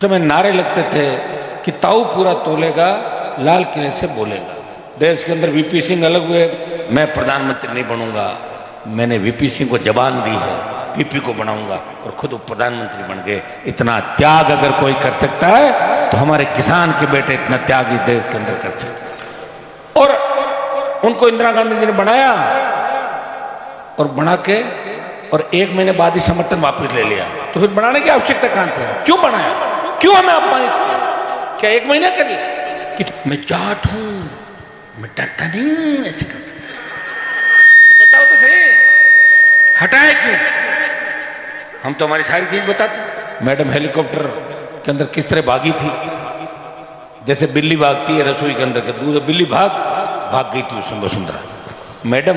समय नारे लगते थे कि ताऊ पूरा तोलेगा, लाल किले से बोलेगा। देश के अंदर वीपी सिंह अलग हुए, मैं प्रधानमंत्री नहीं बनूंगा, मैंने वीपी सिंह को जबान दी है, पीपी को बनाऊंगा और खुद प्रधानमंत्री बन गए। इतना त्याग अगर कोई कर सकता है तो हमारे किसान के बेटे इतना त्याग इस देश के अंदर कर सकते। और उनको इंदिरा गांधी जी ने बनाया और बना के और 1 महीने बाद ही समर्थन वापस ले लिया। तो फिर बनाने की आवश्यकता कहां थी? क्यों बनाया? क्यों हमें अपमानित किया? क्या 1 महीना कर लिया कि मैं जाट हूं, मैं डरता नहीं, ऐसे करते थे। तो बताओ तो सही, हटाए क्यों? हम तो हमारी सारी चीज बताते। मैडम हेलीकॉप्टर के अंदर किस तरह भागी थी, जैसे बिल्ली भागती है रसोई के अंदर के दूध, बिल्ली भाग गई थी उसमें वसुंधरा। मैडम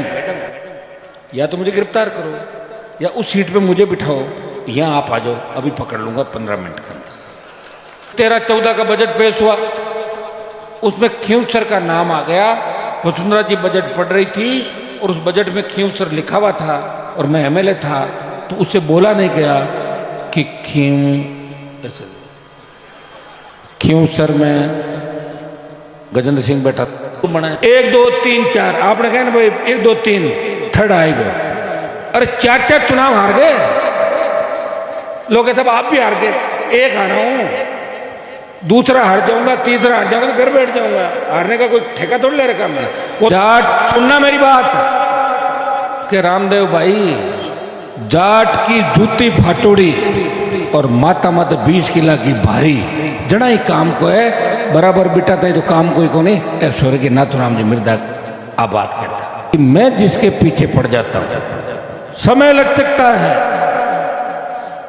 या तो मुझे गिरफ्तार करो या उस सीट पे मुझे बिठाओ, यहां आप आ जाओ, अभी पकड़ लूंगा 15 मिनट के अंदर। 13-14 का बजट पेश हुआ, उसमें खींवसर का नाम आ गया। वसुंधरा जी बजट पढ़ रही थी और उस बजट में खींवसर लिखा हुआ था और मैं एमएलए था, तो उससे बोला नहीं गया कि खींवसर में गजेंद्र सिंह बैठा तो बना 1 2 3 4, आपने कहा ना भाई 1 2 3 थर्ड आएगा। अरे 4 चुनाव हार गए लोग, सब आप भी हार गए, एक हारा हूं, दूसरा हार जाऊंगा, तीसरा हार जाऊंगा तो घर बैठ जाऊंगा। हारने का कोई ठेका थोड़ी ले रखा मैंने। जाट सुनना मेरी बात कि रामदेव भाई, जाट की जूती फाटोड़ी और माता मत 20 किला की भारी जड़ा ही काम को है, बराबर बिटाता है तो काम कोई को नहीं। स्वर्गीय नाथूराम जी मिर्दा आबाद कहता कि मैं जिसके पीछे पड़ जाता हूं, समय लग सकता है।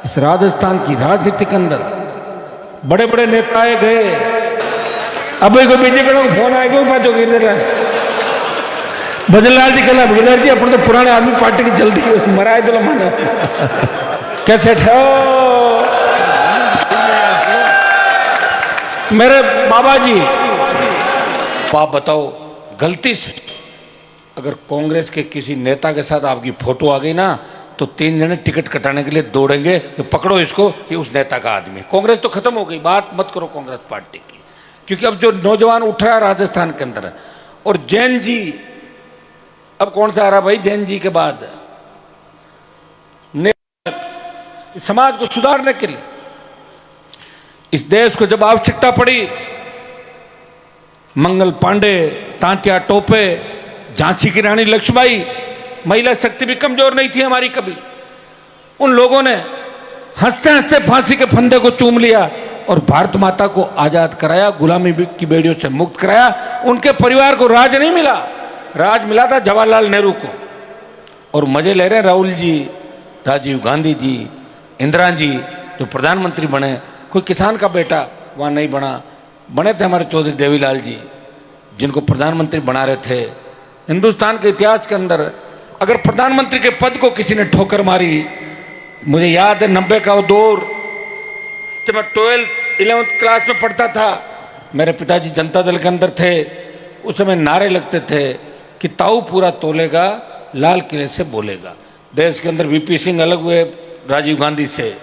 इस राजस्थान की राजनीति के अंदर बड़े बड़े नेता आए गए, अब कोई बीजेपी का फोन आएगा बात होगी भजनलाल जी कहना, भजनलाल जी अपने तो पुराने आदमी पार्टी की जल्दी मराए तो माना कैसे ठो मेरे बाबा जी। आप बताओ, गलती से अगर कांग्रेस के किसी नेता के साथ आपकी फोटो आ गई ना, तो 3 जने टिकट कटाने के लिए दौड़ेंगे कि पकड़ो इसको, ये उस नेता का आदमी। कांग्रेस तो खत्म हो गई, बात मत करो कांग्रेस पार्टी की, क्योंकि अब जो नौजवान उठ रहा है राजस्थान के अंदर, और जैन जी, अब कौन सा आ रहा भाई जैन जी के बाद? समाज को सुधारने के लिए इस देश को जब आवश्यकता पड़ी, मंगल पांडे, तांत्या टोपे, झांसी की रानी लक्ष्मीबाई, महिला शक्ति भी कमजोर नहीं थी हमारी कभी। उन लोगों ने हंसते हंसते फांसी के फंदे को चूम लिया और भारत माता को आजाद कराया, गुलामी की बेड़ियों से मुक्त कराया। उनके परिवार को राज नहीं मिला, राज मिला था जवाहरलाल नेहरू को। और मजे ले रहे राहुल जी, राजीव गांधी जी, इंदिरा जी जो प्रधानमंत्री बने। कोई किसान का बेटा वहां नहीं बना, बने थे हमारे चौधरी देवीलाल जी, जिनको प्रधानमंत्री बना रहे थे। हिंदुस्तान के इतिहास के अंदर अगर प्रधानमंत्री के पद को किसी ने ठोकर मारी, मुझे याद है 90 का वो दौर, जब मैं 11th क्लास में पढ़ता था, मेरे पिताजी जनता दल के अंदर थे। उस समय नारे लगते थे कि ताऊ पूरा तोलेगा, लाल किले से बोलेगा। देश के अंदर वीपी सिंह अलग हुए राजीव गांधी से,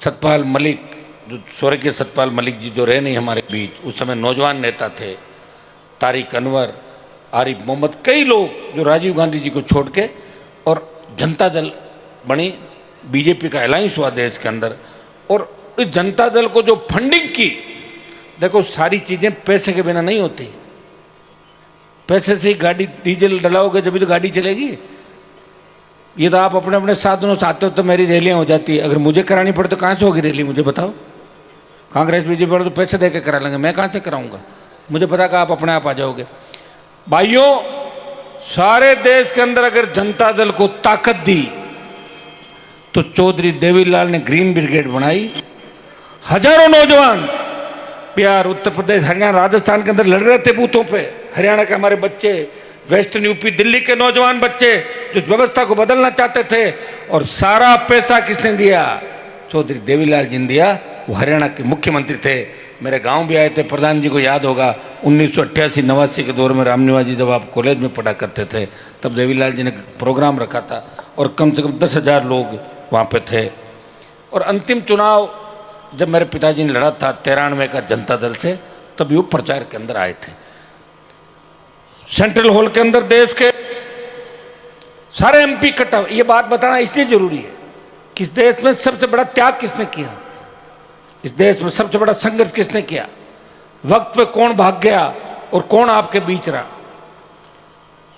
सतपाल मलिक, जो स्वर्गीय सतपाल मलिक जी जो रहे नहीं हमारे बीच, उस समय नौजवान नेता थे, तारिक अनवर, आरिफ मोहम्मद, कई लोग जो राजीव गांधी जी को छोड़ के, और जनता दल बनी, बीजेपी का अलायंस हुआ देश के अंदर। और इस जनता दल को जो फंडिंग की, देखो सारी चीजें पैसे के बिना नहीं होती, पैसे से ही गाड़ी डीजल डलाओगे जब भी तो गाड़ी चलेगी। ये तो आप अपने अपने साधनों से आते हो तो मेरी रैलियां हो जाती है, अगर मुझे करानी पड़े तो कहां से होगी रैली? मुझे बताओ। कांग्रेस बीजेपी वाले तो पैसे दे के करा लेंगे, मैं कहां से कराऊंगा? मुझे पता कि आप अपने आप आ जाओगे। भाइयों, सारे देश के अंदर अगर जनता दल को ताकत दी तो चौधरी देवीलाल ने ग्रीन ब्रिगेड बनाई। हजारों नौजवान बिहार, उत्तर प्रदेश, हरियाणा, राजस्थान के अंदर लड़ रहे थे बूथों पे। हरियाणा के हमारे बच्चे, वेस्टर्न यूपी, दिल्ली के नौजवान बच्चे जो व्यवस्था को बदलना चाहते थे, और सारा पैसा किसने दिया? चौधरी देवीलाल जी ने दिया। वो हरियाणा के मुख्यमंत्री थे, मेरे गांव भी आए थे, प्रधान जी को याद होगा 1988-89 के दौर में रामनिवास जी जब आप कॉलेज में पढ़ा करते थे, तब देवीलाल जी ने प्रोग्राम रखा था और कम से कम 10,000 लोग वहाँ पे थे। और अंतिम चुनाव जब मेरे पिताजी ने लड़ा था 93 का जनता दल से, तभी वो प्रचार के अंदर आए थे। सेंट्रल हॉल के अंदर देश के सारे एमपी इकट्ठा। ये बात बताना इसलिए जरूरी है कि इस देश में सबसे बड़ा त्याग किसने किया, इस देश में सबसे बड़ा संघर्ष किसने किया, वक्त पे कौन भाग गया और कौन आपके बीच रहा।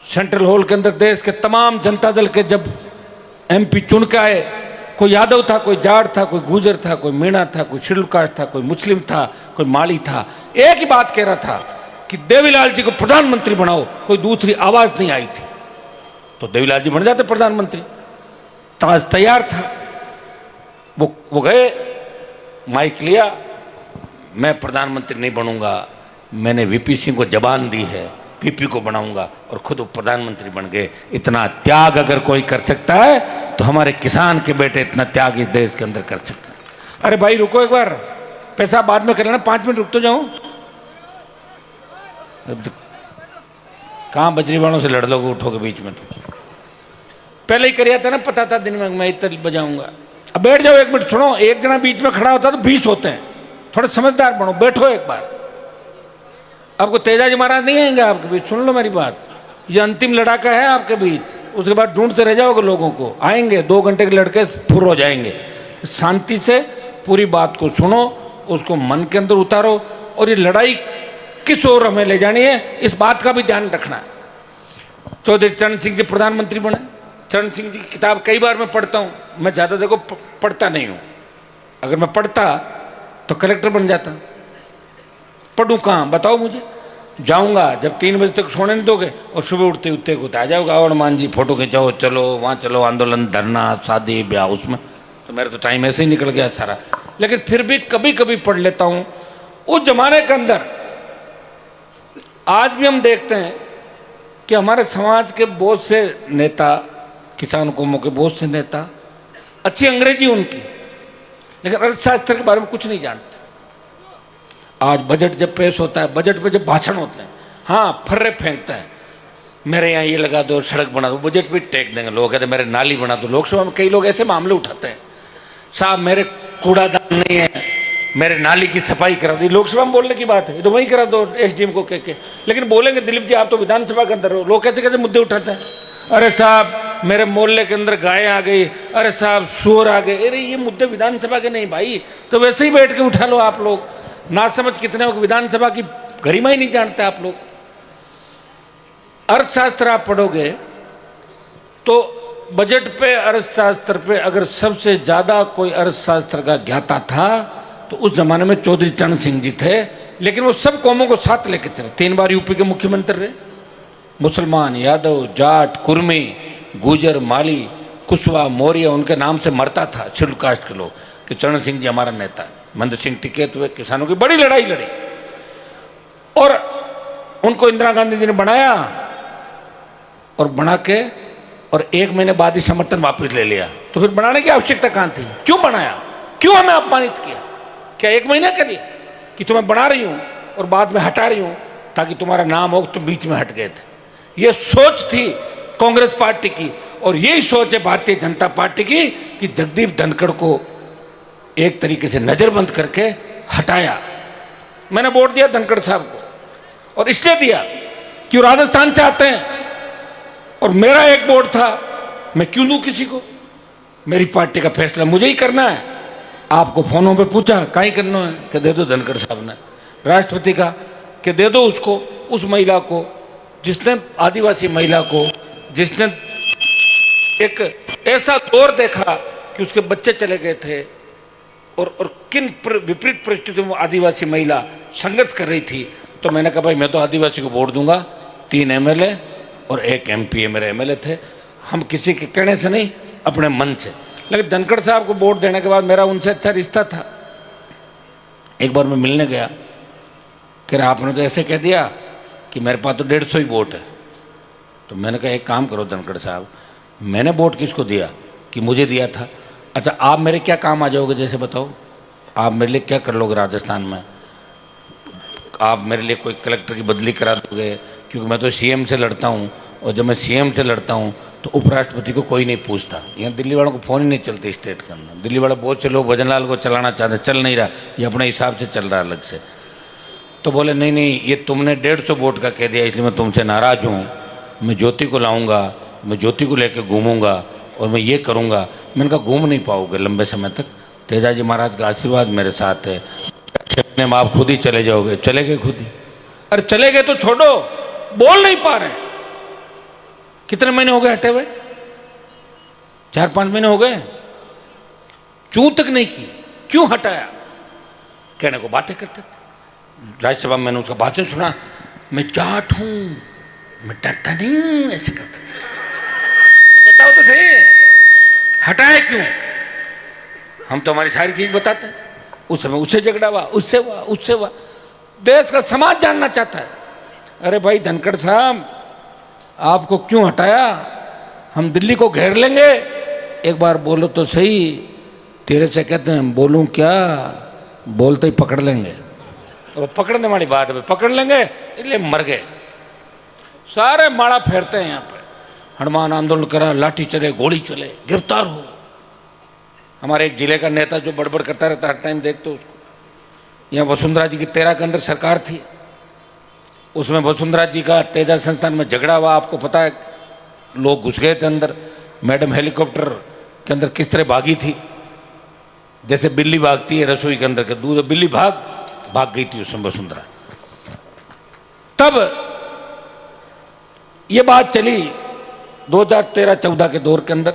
सेंट्रल हॉल के अंदर देश के तमाम जनता दल के जब एमपी चुन के आए, कोई यादव था, कोई जाट था, कोई गुजर था, कोई मीणा था, कोई शेड्यूल कास्ट था, कोई मुस्लिम था, कोई माली था, एक ही बात कह रहा था कि देवीलाल जी को प्रधानमंत्री बनाओ। कोई दूसरी आवाज नहीं आई थी। तो देवीलाल जी बन जाते प्रधानमंत्री, ताज तैयार था। वो गए, माइक लिया, मैं प्रधानमंत्री नहीं बनूंगा, मैंने वीपी सिंह को जबान दी है, पीपी को बनाऊंगा, और खुद वो प्रधानमंत्री बन गए। इतना त्याग अगर कोई कर सकता है तो हमारे किसान के बेटे इतना त्याग इस देश के अंदर कर सकते हैं। अरे भाई रुको एक बार, पैसा बाद में कर लेना, 5 मिनट रुक तो जाऊं। कहां बजरी वालों से लड़ लोगे, उठोगे बीच में। तो पहले ही करिया था ना, पता था दिन में मैं इतना बजाऊंगा। अब बैठ जाओ, 1 मिनट सुनो। एक जना बीच में खड़ा होता तो 20 होते हैं। थोड़े समझदार बनो, बैठो एक बार। आपको तेजाजी महाराज नहीं आएंगे आपके बीच, सुन लो मेरी बात। ये अंतिम लड़ाका है आपके बीच, उसके बाद ढूंढते रह जाओगे लोगों को। आएंगे 2 घंटे के लड़के फुर हो जाएंगे। शांति से पूरी बात को सुनो, उसको मन के अंदर उतारो, और ये लड़ाई किस ओर हमें ले जानी है, इस बात का भी ध्यान रखना है। चौधरी चरण सिंह जी प्रधानमंत्री बने। चरण सिंह जी की किताब कई बार मैं पढ़ता हूँ। मैं ज़्यादा देखो पढ़ता नहीं हूँ, अगर मैं पढ़ता तो कलेक्टर बन जाता। पढ़ूँ कहाँ बताओ मुझे। जाऊँगा जब 3 बजे तक सोने नहीं दोगे, और सुबह उठते उठते को आ जाओगे, और मान जी फोटो खिंचाओ, चलो वहाँ चलो, आंदोलन, धरना, शादी ब्याह, उसमें तो मेरा तो टाइम ऐसे ही निकल गया सारा। लेकिन फिर भी कभी कभी पढ़ लेता हूँ। उस जमाने के अंदर आज भी हम देखते हैं कि हमारे समाज के बहुत से नेता, किसान कौमों के बहुत से नेता, अच्छी अंग्रेजी उनकी, लेकिन अर्थशास्त्र के बारे में कुछ नहीं जानते। आज बजट जब पेश होता है, बजट पे जब भाषण होते हैं, हाँ फर्रे फेंकता है, मेरे यहाँ ये लगा दो, सड़क बना दो, बजट भी टेक देंगे। लोग कहते हैं मेरे नाली बना दो। लोकसभा में कई लोग ऐसे मामले उठाते हैं, साहब मेरे कूड़ादान नहीं है, मेरे नाली की सफाई करा दी। लोकसभा में बोलने की बात है, तो वही करा दो एसडीएम को कह के। लेकिन बोलेंगे दिलीप जी आप तो विधानसभा के अंदर हो। लोग कैसे कैसे मुद्दे उठाते हैं, अरे साहब मेरे मोहल्ले के अंदर गाय आ गई, अरे साहब सुअर आ गए। अरे ये मुद्दे विधानसभा के नहीं भाई, तो वैसे ही बैठ के उठा लो आप लोग। ना समझ कितने हो, विधानसभा की गरिमा ही नहीं जानते आप लोग। अर्थशास्त्र आप पढ़ोगे तो बजट पे, अर्थशास्त्र पे अगर सबसे ज्यादा कोई अर्थशास्त्र का ज्ञाता था तो उस जमाने में चौधरी चरण सिंह जी थे। लेकिन वो सब कौमों को साथ लेके चले। 3 बार यूपी के मुख्यमंत्री रहे। मुसलमान, यादव, जाट, कुर्मी, गुजर, माली, कुशवाहा, मौर्य, उनके नाम से मरता था शेड्यूल कास्ट के लोग कि चरण सिंह जी हमारा नेता है। मंद सिंह टिकैत हुए, किसानों की बड़ी लड़ाई लड़ी, और उनको इंदिरा गांधी जी ने बनाया, और बना के और 1 महीने बाद ही समर्थन वापस ले लिया। तो फिर बनाने की आवश्यकता कहां थी, क्यों बनाया, क्यों हमें अपमानित किया? क्या 1 महीने के लिए कि तुम्हें बना रही हूं और बाद में हटा रही हूं ताकि तुम्हारा नाम हो, तुम बीच में हट गए थे। यह सोच थी कांग्रेस पार्टी की, और यही सोच है भारतीय जनता पार्टी की कि जगदीप धनखड़ को एक तरीके से नजरबंद करके हटाया। मैंने वोट दिया धनखड़ साहब को, और इसलिए दिया कि वो राजस्थान से आते हैं, और मेरा एक वोट था, मैं क्यों दूं किसी को? मेरी पार्टी का फैसला मुझे ही करना है। आपको फोनों पे पूछा कहीं करना है कि दे दो धनखड़ साहब ने, राष्ट्रपति का कि दे दो उसको, उस महिला को जिसने, आदिवासी महिला को जिसने एक ऐसा दौर देखा कि उसके बच्चे चले गए थे, और किन विपरीत परिस्थितियों में आदिवासी महिला संघर्ष कर रही थी। तो मैंने कहा भाई मैं तो आदिवासी को वोट दूंगा। 3 एमएलए और 1 एमपी मेरे एमएलए थे। हम किसी के कहने से नहीं, अपने मन से। लेकिन धनखड़ साहब को वोट देने के बाद मेरा उनसे अच्छा रिश्ता था। एक बार मैं मिलने गया, कह रहा आपने तो ऐसे कह दिया कि मेरे पास तो 150 ही वोट है। तो मैंने कहा एक काम करो धनखड़ साहब, मैंने वोट किसको दिया कि मुझे दिया था। अच्छा आप मेरे क्या काम आ जाओगे, जैसे बताओ आप मेरे लिए क्या कर लोगे राजस्थान में? आप मेरे लिए कोई कलेक्टर की बदली करा दोगे, क्योंकि मैं तो सीएम से लड़ता हूँ, और जब मैं सीएम से लड़ता हूँ तो उपराष्ट्रपति को कोई नहीं पूछता। यहाँ दिल्ली वालों को फ़ोन ही नहीं चलते स्टेट के अंदर। दिल्ली वाले बहुत से लोग भजनलाल को चलाना चाहते, चल नहीं रहा, ये अपने हिसाब से चल रहा अलग से। तो बोले नहीं नहीं, ये तुमने 150 वोट का कह दिया इसलिए मैं तुमसे नाराज़ हूँ, मैं ज्योति को लाऊंगा, मैं ज्योति को लेकर घूमूंगा और मैं ये करूँगा। मैंने कहा घूम नहीं पाओगे लंबे समय तक, तेजाजी महाराज का आशीर्वाद मेरे साथ है, 6 महीने में आप खुद ही चले जाओगे। चले गए खुद ही। अरे चले गए तो छोड़ो, बोल नहीं पा रहे। कितने महीने हो गए हटे हुए? 4-5 महीने हो गए, चूं तक नहीं की। क्यों हटाया? कहने को बातें करते थे। राज्यसभा में मैंने उसका भाषण सुना, मैं जाट हूं, मैं डरता नहीं, ऐसे करते थे। तो बताओ तो सही, हटाया क्यों? हम तो हमारी सारी चीज बताते हैं। उस समय उससे झगड़ा हुआ, उससे हुआ, उससे हुआ। देश का समाज जानना चाहता है। अरे भाई धनखड़ साहब, आपको क्यों हटाया? हम दिल्ली को घेर लेंगे, एक बार बोलो तो सही। तेरे से कहते हैं बोलूं क्या, बोलते ही पकड़ लेंगे। तो पकड़ने वाली बात है, पकड़ लेंगे, इसलिए मर गए। सारे माड़ा फेरते हैं यहाँ पे। हनुमान आंदोलन करा, लाठी चले, गोली चले, गिरफ्तार हो। हमारे एक जिले का नेता जो बड़बड़ करता रहता हर टाइम, देखते उसको। यहाँ वसुंधरा जी की 13 के अंदर सरकार थी, उसमें वसुंधरा जी का तेजा संस्थान में झगड़ा हुआ। आपको पता है, लोग घुस गए थे अंदर। मैडम हेलीकॉप्टर के अंदर किस तरह भागी थी, जैसे बिल्ली भागती है रसोई के अंदर के दूध, बिल्ली भाग गई थी उसमें वसुंधरा। तब ये बात चली 2013-14 के दौर के अंदर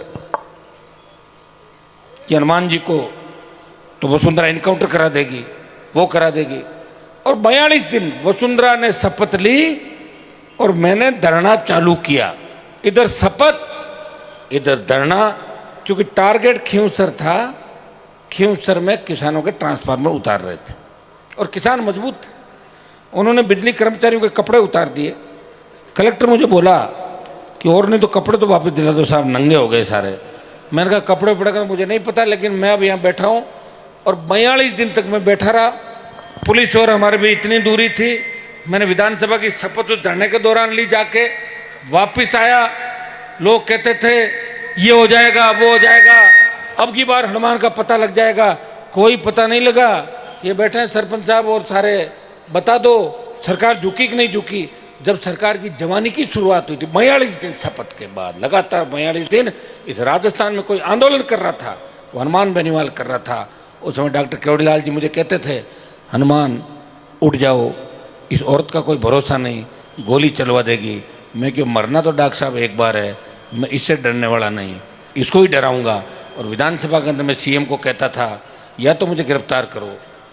कि हनुमान जी को तो वसुंधरा इनकाउंटर करा देगी, वो करा देगी। और 42 दिन वसुंधरा ने शपथ ली और मैंने धरना चालू किया। इधर शपथ, इधर धरना, क्योंकि टारगेट खींवसर था। खींवसर में किसानों के ट्रांसफार्मर उतार रहे थे और किसान मजबूत थे। उन्होंने बिजली कर्मचारियों के कपड़े उतार दिए। कलेक्टर मुझे बोला कि और नहीं तो कपड़े तो वापस दिला दो साहब, नंगे हो गए सारे। मैंने कहा कपड़े पड़कर मुझे नहीं पता, लेकिन मैं अब यहाँ बैठा हूँ। और 42 दिन तक मैं बैठा रहा। पुलिस और हमारे भी इतनी दूरी थी। मैंने विधानसभा की शपथ उस धरने के दौरान ली, जाके वापिस आया। लोग कहते थे ये हो जाएगा, वो हो जाएगा, अब की बार हनुमान का पता लग जाएगा। कोई पता नहीं लगा। ये बैठे हैं सरपंच साहब और सारे, बता दो सरकार झुकी कि नहीं झुकी। जब सरकार की जवानी की शुरुआत हुई थी 42 दिन शपथ के बाद, लगातार 42 दिन इस राजस्थान में कोई आंदोलन कर रहा था, वो हनुमान बेनीवाल कर रहा था। उस समय डॉक्टर केवड़ीलाल जी मुझे कहते थे, हनुमान उठ जाओ, इस औरत का कोई भरोसा नहीं, गोली चलवा देगी। मैं क्यों, मरना तो डॉक्टर साहब एक बार है, मैं इससे डरने वाला नहीं, इसको ही डराऊंगा। और विधानसभा के अंदर मैं सीएम को कहता था या तो मुझे गिरफ्तार करो।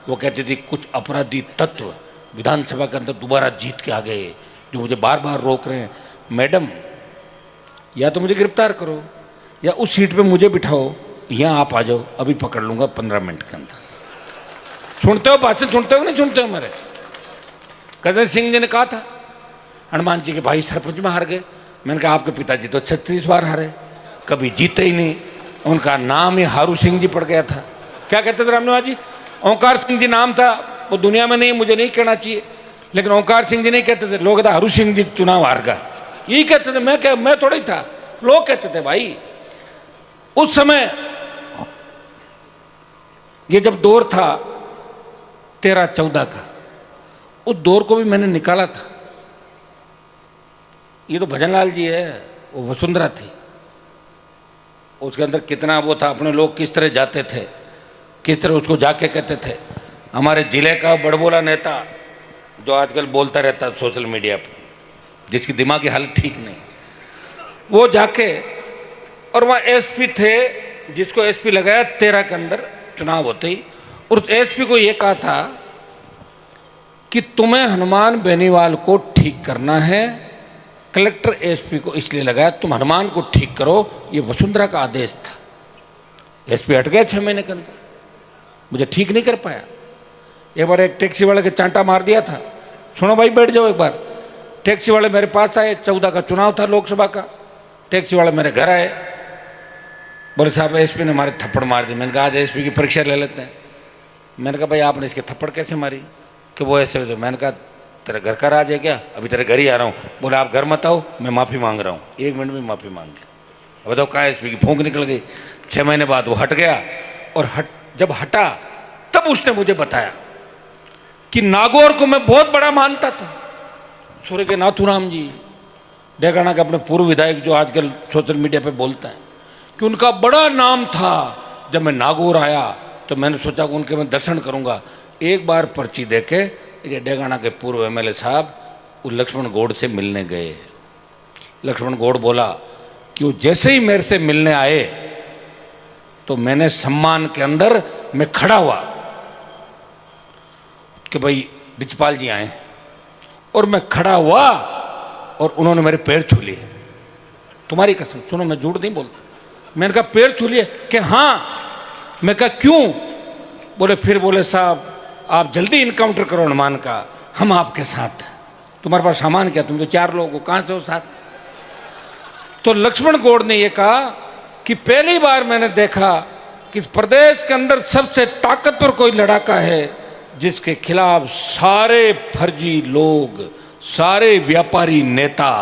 वो कहती थी कुछ अपराधी तत्व विधानसभा के अंदर दोबारा जीत के आ गए जो मुझे बार बार रोक रहे हैं। मैडम या तो मुझे गिरफ्तार करो या उस सीट पे मुझे बिठाओ, यहाँ आप आ जाओ, अभी पकड़ लूंगा 15 मिनट के अंदर। सुनते हो भाषण, सुनते हो नहीं सुनते हो? मेरे कदर सिंह जी ने कहा था हनुमान जी के भाई सरपंच में हार गए। मैंने कहा आपके पिताजी तो 36 बार हारे, कभी जीते ही नहीं। उनका नाम ही हारू सिंह जी पड़ गया था। क्या कहते थे रामनिवास जी? ओंकार सिंह जी नाम था, वो दुनिया में नहीं, मुझे नहीं कहना चाहिए, लेकिन ओंकार सिंह जी नहीं कहते थे। लोग कहते हारू सिंह जी चुनाव हार गया, यही कहते थे। मैं थोड़ा ही था, लोग कहते थे। भाई उस समय ये जब दौर था 13-14 का, उस दौर को भी मैंने निकाला था। ये तो भजनलाल जी है, वो वसुंधरा थी, उसके अंदर कितना वो था। अपने लोग किस तरह जाते थे, किस तरह उसको जाके कहते थे। हमारे जिले का बड़बोला नेता जो आजकल बोलता रहता है सोशल मीडिया पर, जिसकी दिमागी हालत ठीक नहीं, वो जाके, और वहाँ एसपी थे जिसको एसपी लगाया 13 के अंदर चुनाव होते ही, और उस एसपी को ये कहा था कि तुम्हें हनुमान बेनीवाल को ठीक करना है। कलेक्टर एसपी को इसलिए लगाया तुम हनुमान को ठीक करो, ये वसुंधरा का आदेश था। एसपी हट गया 6 महीने के अंदर, मुझे ठीक नहीं कर पाया। एक बार एक टैक्सी वाले के चांटा मार दिया था। सुनो भाई बैठ जाओ एक बार। टैक्सी वाले मेरे पास आए, 14 का चुनाव था लोकसभा का। टैक्सी वाले मेरे घर आए, बोले साहब एसपी ने हमारे थप्पड़ मार दी। मैंने कहा आज एसपी की परीक्षा ले लेते हैं। मैंने कहा भाई आपने इसके थप्पड़ कैसे मारी? कि वो ऐसे वैसे। मैंने कहा तेरे घर का राज है क्या? अभी तेरे घर ही आ रहा हूँ। बोले आप घर मत आओ, मैं माफ़ी मांग रहा हूँ। 1 मिनट में माफ़ी मांग ली। बताओ कहा एसपी की फूंक निकल गई। 6 महीने बाद वो हट गया और जब हटा तब उसने मुझे बताया कि नागौर को मैं बहुत बड़ा मानता था। सूर्य के नाथूराम जी डेगाना के अपने पूर्व विधायक जो आजकल सोशल मीडिया पे बोलते हैं कि उनका बड़ा नाम था। जब मैं नागौर आया तो मैंने सोचा कि उनके मैं दर्शन करूंगा। एक बार पर्ची देके ये डेगाना के पूर्व एमएलए साहब वो लक्ष्मण गौड़ से मिलने गए। लक्ष्मण गौड़ बोला कि वो जैसे ही मेरे से मिलने आए तो मैंने सम्मान के अंदर मैं खड़ा हुआ कि भाई रिचपाल जी आए, और मैं खड़ा हुआ और उन्होंने मेरे पैर छू लिए। तुम्हारी कसम, सुनो मैं झूठ नहीं बोलता। मैंने कहा पैर छू लिए कि हाँ। मैं कहा क्यों? बोले फिर बोले साहब आप जल्दी इनकाउंटर करो हनुमान का, हम आपके साथ। तुम्हारे पास सामान क्या? तुम तो 4 लोग हो, कहां से हो साथ? तो लक्ष्मण गौड़ ने यह कहा कि पहली बार मैंने देखा कि प्रदेश के अंदर सबसे ताकतवर कोई लड़ाका है जिसके खिलाफ सारे फर्जी लोग, सारे व्यापारी नेता,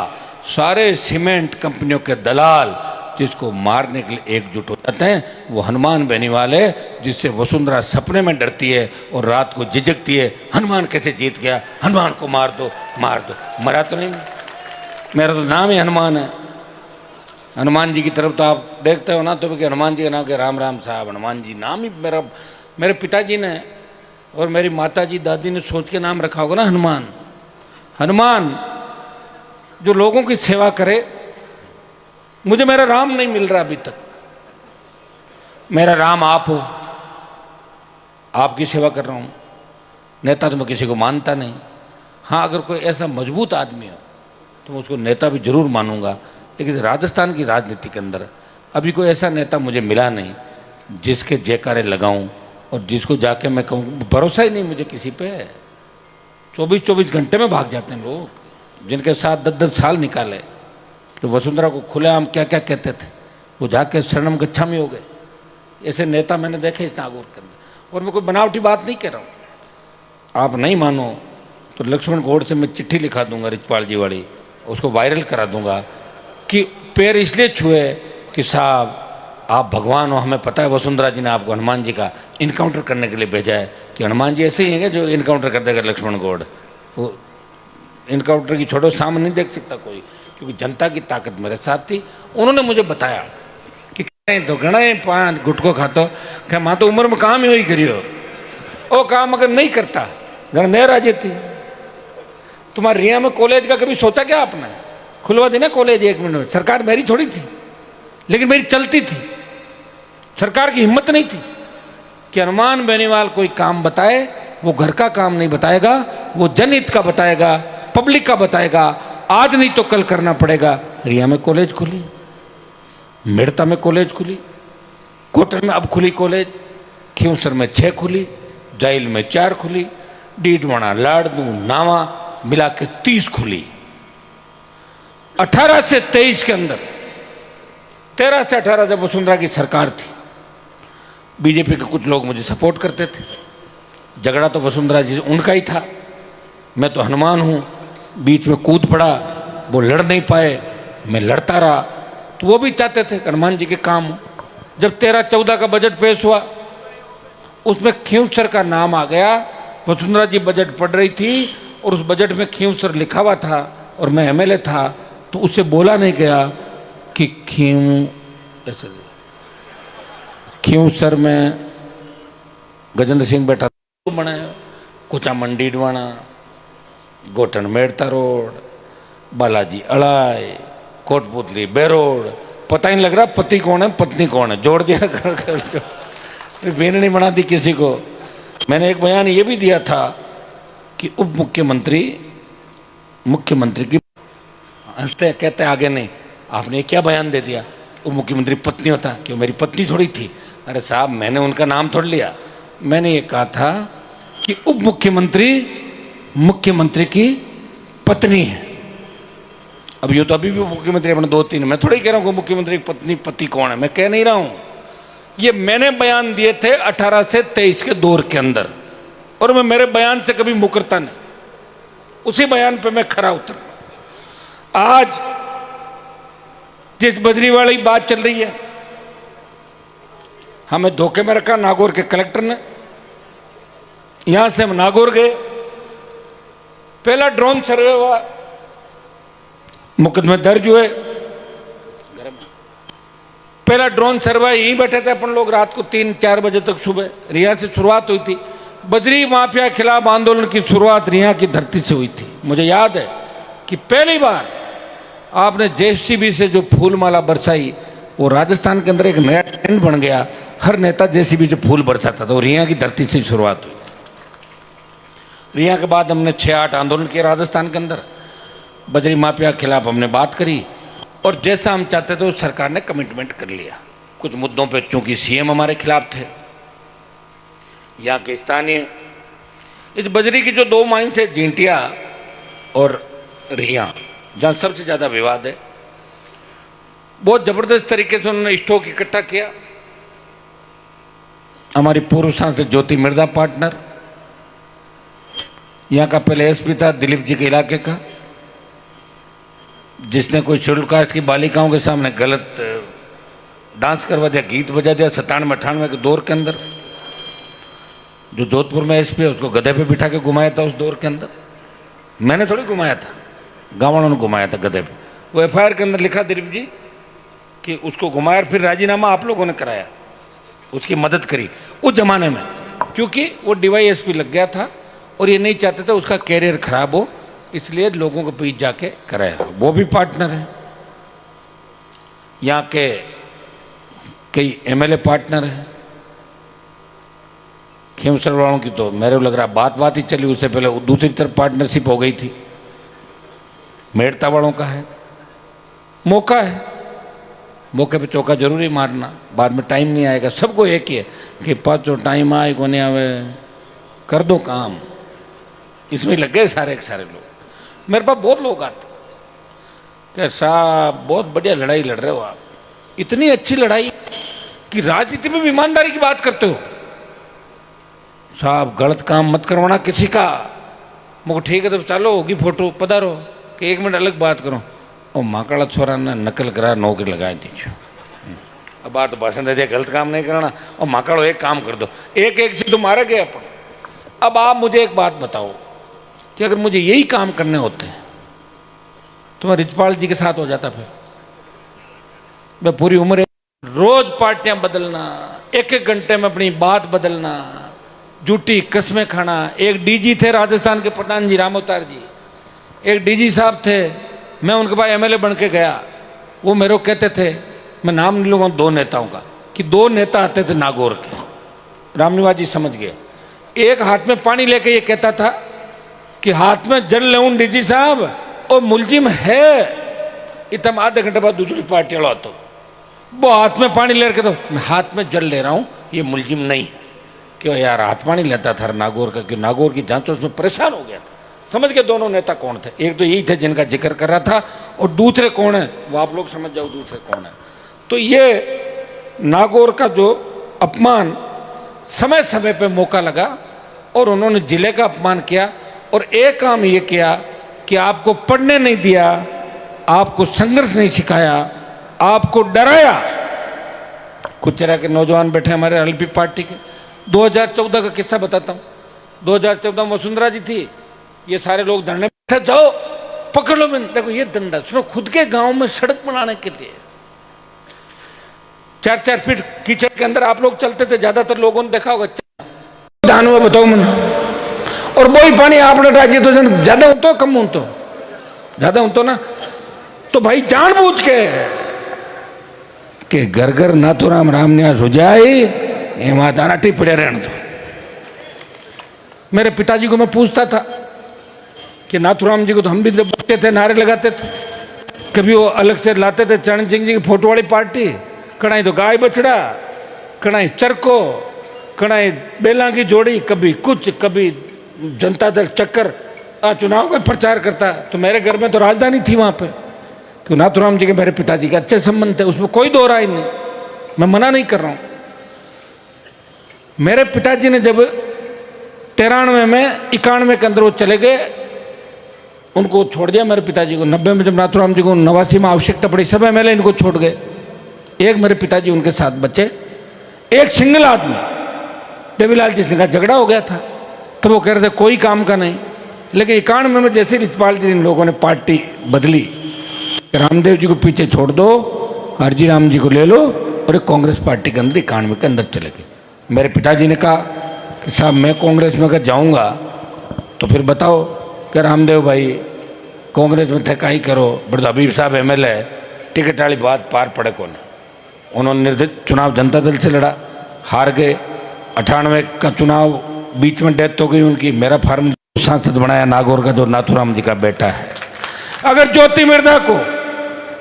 सारे सीमेंट कंपनियों के दलाल जिसको मारने के लिए एकजुट हो जाते हैं। वो हनुमान बेनीवाल है जिससे वसुंधरा सपने में डरती है और रात को झिझकती है हनुमान कैसे जीत गया, हनुमान को मार दो मार दो। मरा तो नहीं, मेरा तो नाम ही हनुमान है। हनुमान जी की तरफ तो आप देखते हो ना तो कि हनुमान जी का नाम के राम राम साहब, हनुमान जी नाम ही मेरे पिताजी ने और मेरी माता जी दादी ने सोच के नाम रखा होगा ना हनुमान। हनुमान जो लोगों की सेवा करे। मुझे मेरा राम नहीं मिल रहा अभी तक। मेरा राम आप हो, आपकी सेवा कर रहा हूं। नेता तो मैं किसी को मानता नहीं। हाँ, अगर कोई ऐसा मजबूत आदमी हो तो मैं उसको नेता भी जरूर मानूंगा। लेकिन राजस्थान की राजनीति के अंदर अभी कोई ऐसा नेता मुझे मिला नहीं जिसके जयकारे लगाऊं और जिसको जाके मैं कहूँ। भरोसा ही नहीं मुझे किसी पे। 24-24 घंटे में भाग जाते हैं लोग जिनके साथ 10-10 साल निकाले। तो वसुंधरा को खुलेआम क्या क्या कहते थे, वो जाके शरणम गच्छामी हो गए। ऐसे नेता मैंने देखे इस नागौर के अंदर। और मैं कोई बनावटी बात नहीं कह रहा हूँ। आप नहीं मानो तो लक्ष्मण गौड़ से मैं चिट्ठी लिखा दूंगा रिचपाल जी वाली, उसको वायरल करा दूंगा कि पैर इसलिए छुए कि साहब आप भगवान हो। हमें पता है वसुंधरा जी ने आपको हनुमान जी का इनकाउंटर करने के लिए भेजा है कि हनुमान जी ऐसे ही हैं जो इनकाउंटर कर देगा लक्ष्मण गौड़। वो इनकाउंटर की छोड़ो सामने नहीं देख सकता कोई, क्योंकि जनता की ताकत मेरे साथ थी। उन्होंने मुझे बताया कि तो गणे 5 गुटको खातो क्या माँ तो उम्र में काम ही वही करियो, वो काम अगर नहीं करता गणदेर आ जाती। तुम्हारे रिया में कॉलेज का कभी सोचा क्या आपने? खुलवा देना कॉलेज 1 मिनट में। सरकार मेरी थोड़ी थी, लेकिन मेरी चलती थी। सरकार की हिम्मत नहीं थी कि हनुमान बेनीवाल कोई काम बताए, वो घर का काम नहीं बताएगा, वो जनहित का बताएगा, पब्लिक का बताएगा। आज नहीं तो कल करना पड़ेगा। रिया में कॉलेज खुली, मेड़ता में कॉलेज खुली, कोटर में अब खुली कॉलेज, खींवसर में 6 खुली, जाइल में 4 खुली, डीडवाना, लाड़नू, नावा मिला के 30 खुली। 18 से 23 के अंदर, 13 से 18 जब वसुंधरा की सरकार थी, बीजेपी के कुछ लोग मुझे सपोर्ट करते थे। झगड़ा तो वसुंधरा जी उनका ही था, मैं तो हनुमान हूँ। बीच में कूद पड़ा, वो लड़ नहीं पाए, मैं लड़ता रहा। तो वो भी चाहते थे हनुमान जी के काम हो। जब 13-14 का बजट पेश हुआ उसमें खींवसर का नाम आ गया। वसुंधरा जी बजट पढ़ रही थी और उस बजट में खींवसर लिखा हुआ था और मैं एमएलए था, तो उससे बोला नहीं गया कि खींवसर में गजेंद्र सिंह बैठा बनाया, कुचामन डीडवाना, गोटन मेड़ता रोड, बालाजी अड़ाई, कोटपुतली बेरोड। पता ही नहीं लग रहा पति कौन है पत्नी कौन है, जोड़ दिया बेन नहीं बना दी किसी को। मैंने एक बयान ये भी दिया था कि उप मुख्यमंत्री मुख्यमंत्री की हंसते कहते आगे नहीं, आपने क्या बयान दे दिया उप मुख्यमंत्री पत्नी होता, क्यों मेरी पत्नी थोड़ी थी। अरे साहब मैंने उनका नाम थोड़ लिया, मैंने ये कहा था कि उप मुख्यमंत्री मुख्यमंत्री की पत्नी है। अब ये तो अभी भी मुख्यमंत्री अपने 2-3, मैं थोड़ा ही कह रहा हूँ मुख्यमंत्री की पत्नी पति कौन है, मैं कह नहीं रहा हूँ। ये मैंने बयान दिए थे 18 से 23 के दौर के अंदर, और मैं मेरे बयान से कभी मुकरता नहीं, उसी बयान पे मैं खरा उतर। आज जिस बजरी वाली बात चल रही है, हमें धोखे में रखा नागौर के कलेक्टर ने। यहां से हम नागौर गए, पहला ड्रोन सर्वे हुआ, मुकदमे दर्ज हुए। पहला ड्रोन सर्वे यहीं बैठे थे अपन लोग रात को 3-4 बजे तक सुबह। रिया से शुरुआत हुई थी। बजरी माफिया खिलाफ आंदोलन की शुरुआत रिया की धरती से हुई थी। मुझे याद है कि पहली बार आपने जेसीबी से जो फूलमाला बरसाई, वो राजस्थान के अंदर एक नया ट्रेंड बन गया। हर नेता जेसीबी से फूल बरसाता था, वो रिया की धरती से शुरुआत हुई। रिया के बाद हमने 6-8 आंदोलन किए राजस्थान के अंदर। बजरी माफिया के खिलाफ हमने बात करी और जैसा हम चाहते थे उस सरकार ने कमिटमेंट कर लिया। कुछ मुद्दों पे चूंकि सीएम हमारे खिलाफ थे, यहाँ के स्थानीय, इस बजरी की जो 2 माइंस है, जींटिया और रिया, जहाँ सबसे ज़्यादा विवाद है, बहुत ज़बरदस्त तरीके से उन्होंने स्टॉक इकट्ठा किया। हमारी पूर्व सांसद ज्योति मिर्जा पार्टनर, यहाँ का पहले एसपी था दिलीप जी के इलाके का, जिसने कोई शेड्यूल कास्ट की बालिकाओं के सामने गलत डांस करवा दिया, गीत बजा दिया 97-98 के दौर के अंदर। जो जोधपुर में एसपी है उसको गधे पे बिठा के घुमाया था उस दौर के अंदर। मैंने थोड़ी घुमाया था, गाँव वालों ने घुमाया था गधे पे। वो एफआईआर के अंदर लिखा दिलीप जी कि उसको घुमाया, फिर राजीनामा आप लोगों ने कराया, उसकी मदद करी उस जमाने में, क्योंकि वो डीवाईएसपी लग गया था और ये नहीं चाहते थे उसका कैरियर खराब हो, इसलिए लोगों को बीच जाके कराया। वो भी पार्टनर है। यहाँ के कई एमएलए पार्टनर हैं। खेमसर वालों की तो मेरे को लग रहा बात ही चली, उससे पहले दूसरी तरफ पार्टनरशिप हो गई थी। मेड़ता वालों का है। मौका है, मौके पे चौका जरूरी मारना, बाद में टाइम नहीं आएगा। सबको एक ही है कि पाँचों टाइम आए को नहीं आवे, कर दो काम। इसमें लग गए सारे के सारे लोग। मेरे पास बहुत लोग आते कि साहब बहुत बढ़िया लड़ाई लड़ रहे हो आप, इतनी अच्छी लड़ाई कि राजनीति में भी ईमानदारी की बात करते हो साहब, गलत काम मत करवाना किसी का। मुझे ठीक है, तो चलो होगी फोटो पधारो कि 1 मिनट अलग बात करो। और माकड़ा छोरा ने नकल करा, नौकरी लगा दीजिए। अब बात तो भाषण दे दिया, गलत काम नहीं कराना। और माकड़ो एक काम कर दो, एक से तो मारे गए अपन। अब आप मुझे एक बात बताओ कि अगर मुझे यही काम करने होते तो मैं रिजपाल जी के साथ हो जाता। फिर मैं पूरी उम्र रोज पार्टियां बदलना, 1-1 घंटे में अपनी बात बदलना, झूठी कस्में खाना। एक डीजी थे राजस्थान के प्रधान जी, राम अवतार जी, एक डीजी साहब थे। मैं उनके पास एमएलए बन के गया। वो मेरे को कहते थे, मैं नाम नहीं लूँगा 2 नेताओं का, कि 2 नेता आते थे नागौर के। रामनिवास जी समझ गए। एक हाथ में पानी लेके ये कहता था कि हाथ में जल लेऊं डीजी साहब, और मुलजिम है। इतना आधे घंटे बाद दूसरी पार्टी वाला तो वो हाथ में पानी लेकर तो मैं हाथ में जल ले रहा हूँ, ये मुलजिम नहीं। क्यों यार, हाथ पानी लेता था नागौर का, कि नागौर की जांच उसमें परेशान हो गया था। समझ के दोनों नेता कौन थे? एक तो यही थे जिनका जिक्र कर रहा था, और दूसरे कौन है वो आप लोग समझ जाओ दूसरे कौन है। तो ये नागौर का जो अपमान समय समय पे मौका लगा और उन्होंने जिले का अपमान किया। और एक काम ये किया कि आपको पढ़ने नहीं दिया, आपको संघर्ष नहीं सिखाया, आपको डराया। कुछ तरह के नौजवान बैठे हमारे एलपी पार्टी के। 2014 का किस्सा बताता हूँ। 2014 में वसुंधरा जी थी, ये सारे लोग धरने बैठे, जाओ पकड़ लो। मैंने देखो ये धंधा सुनो, खुद के गांव में सड़क बनाने के लिए 4-4 फीट कीचड़ के अंदर आप लोग चलते थे, ज्यादातर लोगों ने देखा होगा। धान में बताओ मैंने, और वही पानी आपने राज्य तो ज्यादा हो तो कम हो तो ज्यादा हो तो ना, तो भाई जानबूझ के घर घर नाथुराम राम न्यास हो जाए, एवं दानाटी पड़े रहने दो। मेरे पिताजी को मैं पूछता था कि नाथुराम जी को तो हम भी बचते थे, नारे लगाते थे। कभी वो अलग से लाते थे चरण सिंह जी की फोटो वाली पार्टी, कढ़ाई तो गाय बछड़ा, कढ़ाई चरको, कढ़ाई बेला की जोड़ी, कभी कुछ, कभी जनता दल चक्कर। चुनाव का प्रचार करता। तो मेरे घर में तो राजधानी थी वहाँ पे, कि नाथुराम जी के मेरे पिताजी के अच्छे संबंध थे, उसमें कोई दो राय नहीं, मैं मना नहीं कर रहा हूँ। मेरे पिताजी ने जब 93 में 91 के अंदर वो चले गए उनको छोड़ दिया मेरे पिताजी को। 90 में जब नाथूराम जी को 89 में आवश्यकता पड़ी, सब एमएलए इनको छोड़ गए। एक मेरे पिताजी, उनके साथ बच्चे, एक सिंगल आदमी, देवीलाल जी सिंह का झगड़ा हो गया था, तो वो कह रहे थे कोई काम का नहीं। लेकिन 91 में जैसे रिचपाल जी इन लोगों ने पार्टी बदली, रामदेव जी को पीछे छोड़ दो, हरजी राम जी को ले लो और एक कांग्रेस पार्टी के अंदर 91 के अंदर चले गए। मेरे पिताजी ने कहा कि साहब मैं कांग्रेस में अगर जाऊंगा तो फिर बताओ कि रामदेव भाई कांग्रेस में थे, का ही करो, बड़े हबीब साहब एमएलए, टिकट वाली बात पार पड़े कौन। उन्होंने निर्दलीय चुनाव जनता दल से लड़ा, हार गए। 98 का चुनाव बीच में डेथ हो गई उनकी। मेरा फार्म सांसद बनाया नागौर का, जो नाथूराम जी का बेटा है। अगर ज्योति मिर्धा को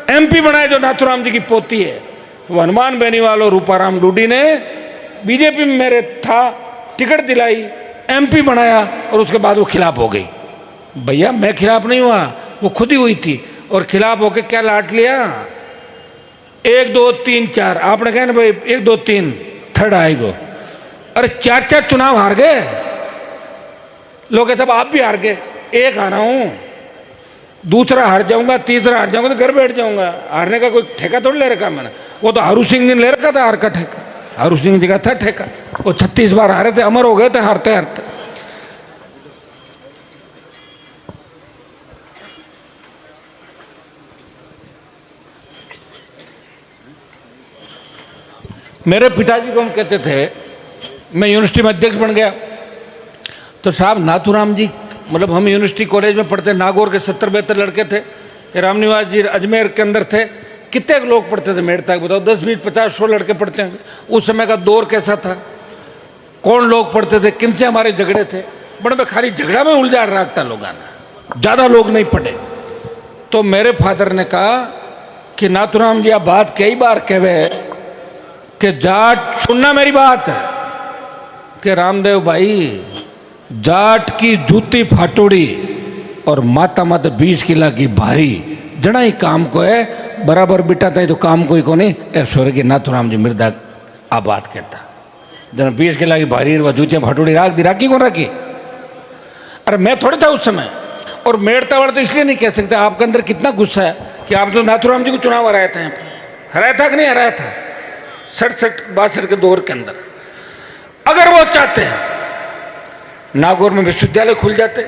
एमपी बनाया, जो नाथूराम जी की पोती है, वो हनुमान बेनीवाल और रूपाराम डूडी ने बीजेपी में मेरे था, टिकट दिलाई, एमपी बनाया और उसके बाद वो खिलाफ हो गई। भैया मैं खिलाफ नहीं हुआ, वो खुद ही हुई थी। और खिलाफ होके क्या लाट लिया, 1 2 3 4, आपने कहा ना भाई 1 2 3 थर्ड आएगो। अरे 4 चुनाव हार गए लोग, सब आप भी हार गए। एक हारा हूं, दूसरा हार जाऊंगा, तीसरा हार जाऊंगा तो घर बैठ जाऊंगा। हारने का कोई ठेका थोड़ी ले रखा मैंने। वो तो हरू सिंह ने ले रखा था हार का ठेका, हरू सिंह जी का था ठेका। वो 36 बार हारे थे, अमर हो गए थे हारते हारते। मेरे पिताजी को हम कहते थे, मैं यूनिवर्सिटी में अध्यक्ष बन गया तो साहब नाथूराम जी, मतलब हम यूनिवर्सिटी कॉलेज में पढ़ते, नागौर के 70-72 लड़के थे, रामनिवास जी अजमेर के अंदर थे, कितने लोग पढ़ते थे मेरठ तक, बताओ 10 20 50 100 लड़के पढ़ते हैं। उस समय का दौर कैसा था, कौन लोग पढ़ते थे, किनसे हमारे झगड़े थे, बड़े में खाली झगड़ा में उलझा रखता लोग आना, ज़्यादा लोग नहीं पढ़े। तो मेरे फादर ने कहा कि नाथूराम जी आप बात कई बार कहवे कि जाट, सुनना मेरी बात है कि रामदेव भाई जाट की जूती फाटोड़ी और माता मत 20 किला की भारी, जड़ा ही काम को है बराबर बिटा था तो काम कोई को नहीं। ऐश्वर्य के नाथूराम जी मिर्दा आ बात कहता, जना 20 किला की भारी वह जूतियां फाटोड़ी राख दी, राखी कौन राखी। अरे मैं थोड़े था उस समय, और मेड़ता वाला तो इसलिए नहीं कह सकते, आपके अंदर कितना गुस्सा है कि आप तो नाथूराम जी को चुनाव हराया था, यहाँ पे हराया था कि नहीं हराया था 67-62 के दौर के अंदर। अगर वो चाहते हैं नागौर में विश्वविद्यालय खुल जाते,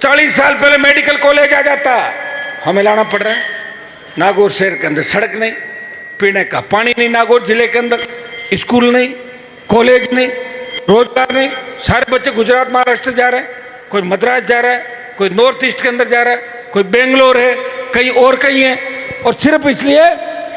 40 साल पहले मेडिकल कॉलेज आ जाता, हमें लाना पड़ रहा है। नागौर शहर के अंदर सड़क नहीं, पीने का पानी नहीं, नागौर जिले के अंदर स्कूल नहीं, कॉलेज नहीं, रोजगार नहीं। सारे बच्चे गुजरात महाराष्ट्र जा रहे हैं, कोई मद्रास जा रहा है, कोई नॉर्थ ईस्ट के अंदर जा रहा है, कोई बेंगलोर है, कहीं और कहीं है। और सिर्फ इसलिए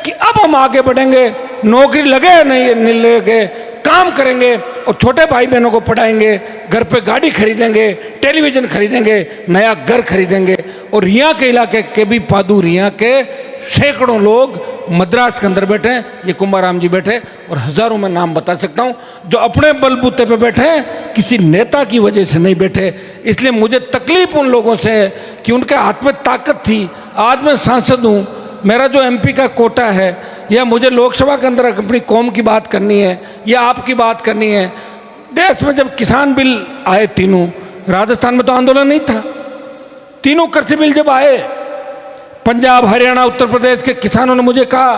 कि अब हम आगे बढ़ेंगे, नौकरी लगे नहीं लगे, काम करेंगे और छोटे भाई बहनों को पढ़ाएंगे, घर पे गाड़ी खरीदेंगे, टेलीविजन खरीदेंगे, नया घर खरीदेंगे। और यहाँ के इलाके के भी पादू, यहाँ के सैकड़ों लोग मद्रास के अंदर बैठे हैं, ये कुंभाराम जी बैठे, और हजारों में नाम बता सकता हूँ जो अपने बलबूते पे बैठे हैं, किसी नेता की वजह से नहीं बैठे। इसलिए मुझे तकलीफ उन लोगों से है कि उनके हाथ में ताकत थी। आज मैं सांसद हूँ, मेरा जो एमपी का कोटा है, या मुझे लोकसभा के अंदर अपनी कौम की बात करनी है या आपकी बात करनी है। देश में जब किसान बिल आए तीनों, राजस्थान में तो आंदोलन नहीं था, तीनों कृषि बिल जब आए, पंजाब हरियाणा उत्तर प्रदेश के किसानों ने मुझे कहा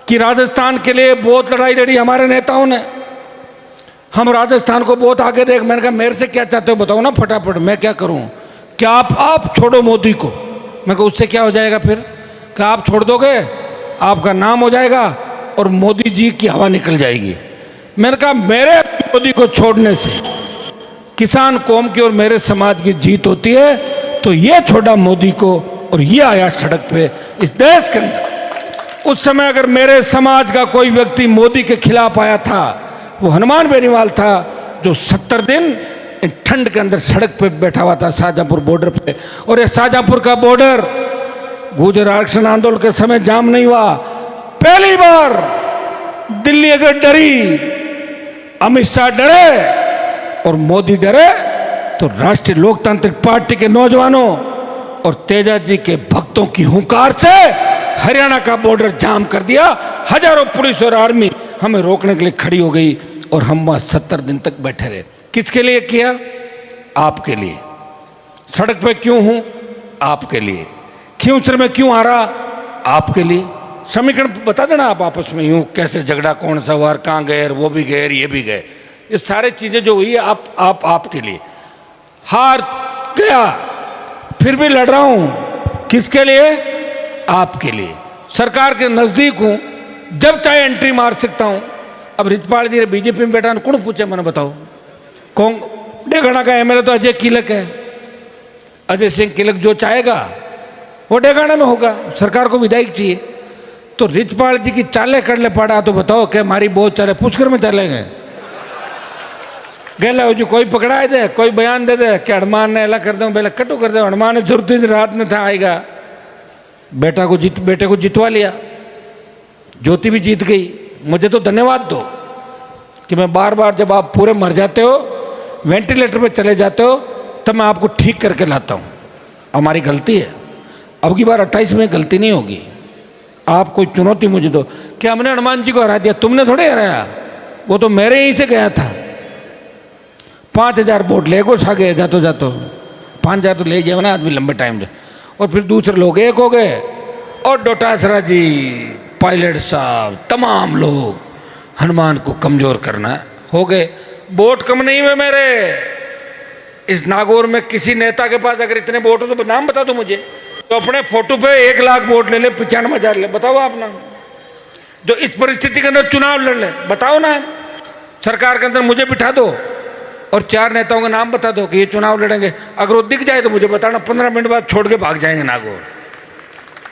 कि राजस्थान के लिए बहुत लड़ाई लड़ी हमारे नेताओं ने, हम राजस्थान को बहुत आगे देख। मैंने कहा मेरे से क्या चाहते हो बताओ ना फटाफट, मैं क्या करूं। क्या आप छोड़ो मोदी को। मैं कहा उससे क्या हो जाएगा फिर। क्या आप छोड़ दोगे, आपका नाम हो जाएगा और मोदी जी की हवा निकल जाएगी। मैंने कहा मेरे मोदी को छोड़ने से किसान कौम की और मेरे समाज की जीत होती है, तो ये छोड़ा मोदी को और ये आया सड़क पे इस देश के अंदर। उस समय अगर मेरे समाज का कोई व्यक्ति मोदी के खिलाफ आया था, वो हनुमान बेनीवाल था, जो 70 दिन इन ठंड के अंदर सड़क पे बैठा हुआ था शाहजहांपुर बॉर्डर पे। और ये शाहजहांपुर का बॉर्डर गुर्जर आरक्षण आंदोलन के समय जाम नहीं हुआ। पहली बार दिल्ली अगर डरी, अमित शाह डरे और मोदी डरे, तो राष्ट्रीय लोकतांत्रिक पार्टी के नौजवानों और तेजा जी के भक्तों की हुंकार से हरियाणा का बॉर्डर जाम कर दिया। हजारों पुलिस और आर्मी हमें रोकने के लिए खड़ी हो गई और हम वहां 70 दिन तक बैठे रहे। किसके लिए किया? आपके लिए। सड़क पे क्यों हूं? आपके लिए। खींवसर में क्यों आ रहा? आपके लिए। समीकरण बता देना आप आपस में, यूं कैसे झगड़ा, कौन सा वार, कहाँ गए, वो भी गए, ये भी गए। ये सारी चीजें जो हुई है आपके लिए। हार गया फिर भी लड़ रहा हूं, किसके लिए? आपके लिए। सरकार के नजदीक हूं, जब चाहे एंट्री मार सकता हूं। अब रिचपाल जी बीजेपी में बैठा, कौन पूछे, मैंने बताओ कौन? डेगाना का एमएलए तो अजय किलक है। अजय सिंह किलक जो चाहेगा वो डेगाना में होगा। सरकार को विधायक चाहिए। तो रिचपाल जी की चाले कर ले पड़ा तो बताओ कि हमारी बहुत चाले पुष्कर में चले गए। गैला हो जो कोई पकड़ा दे, कोई बयान दे दे कि हनुमान ने ऐला कर दो, पहले कटो कर दे। हनुमान ने जरूरत ही रात में था आएगा। बेटे को जितवा लिया, ज्योति भी जीत गई। मुझे तो धन्यवाद दो कि मैं बार बार जब आप पूरे मर जाते हो, वेंटिलेटर पे चले जाते हो, तब मैं आपको ठीक करके लाता हूँ। हमारी गलती है। अब की बार 28 में गलती नहीं होगी। आप कोई चुनौती मुझे दो कि हमने हनुमान जी को हरा दिया, तुमने थोड़े हराया, वो तो मेरे यहीं से गया था। 5000 वोट ले गो सागे जातो 5000 तो ले जाए ना आदमी लंबे टाइम से। और फिर दूसरे लोग एक हो गए, और डोटासरा जी, पायलट साहब, तमाम लोग हनुमान को कमजोर करना हो गए। वोट कम नहीं हुए मेरे। इस नागौर में किसी नेता के पास अगर इतने वोट हो तो नाम बता दो मुझे। तो अपने फोटो पे 1 लाख वोट ले ले, 95,000 ले, बताओ आप नाम। जो इस परिस्थिति के अंदर चुनाव लड़ ले, बताओ ना। सरकार के अंदर मुझे बिठा दो और 4 नेताओं का नाम बता दो कि ये चुनाव लड़ेंगे। अगर वो दिख जाए तो मुझे बताना, 15 मिनट बाद छोड़ के भाग जाएंगे नागौर।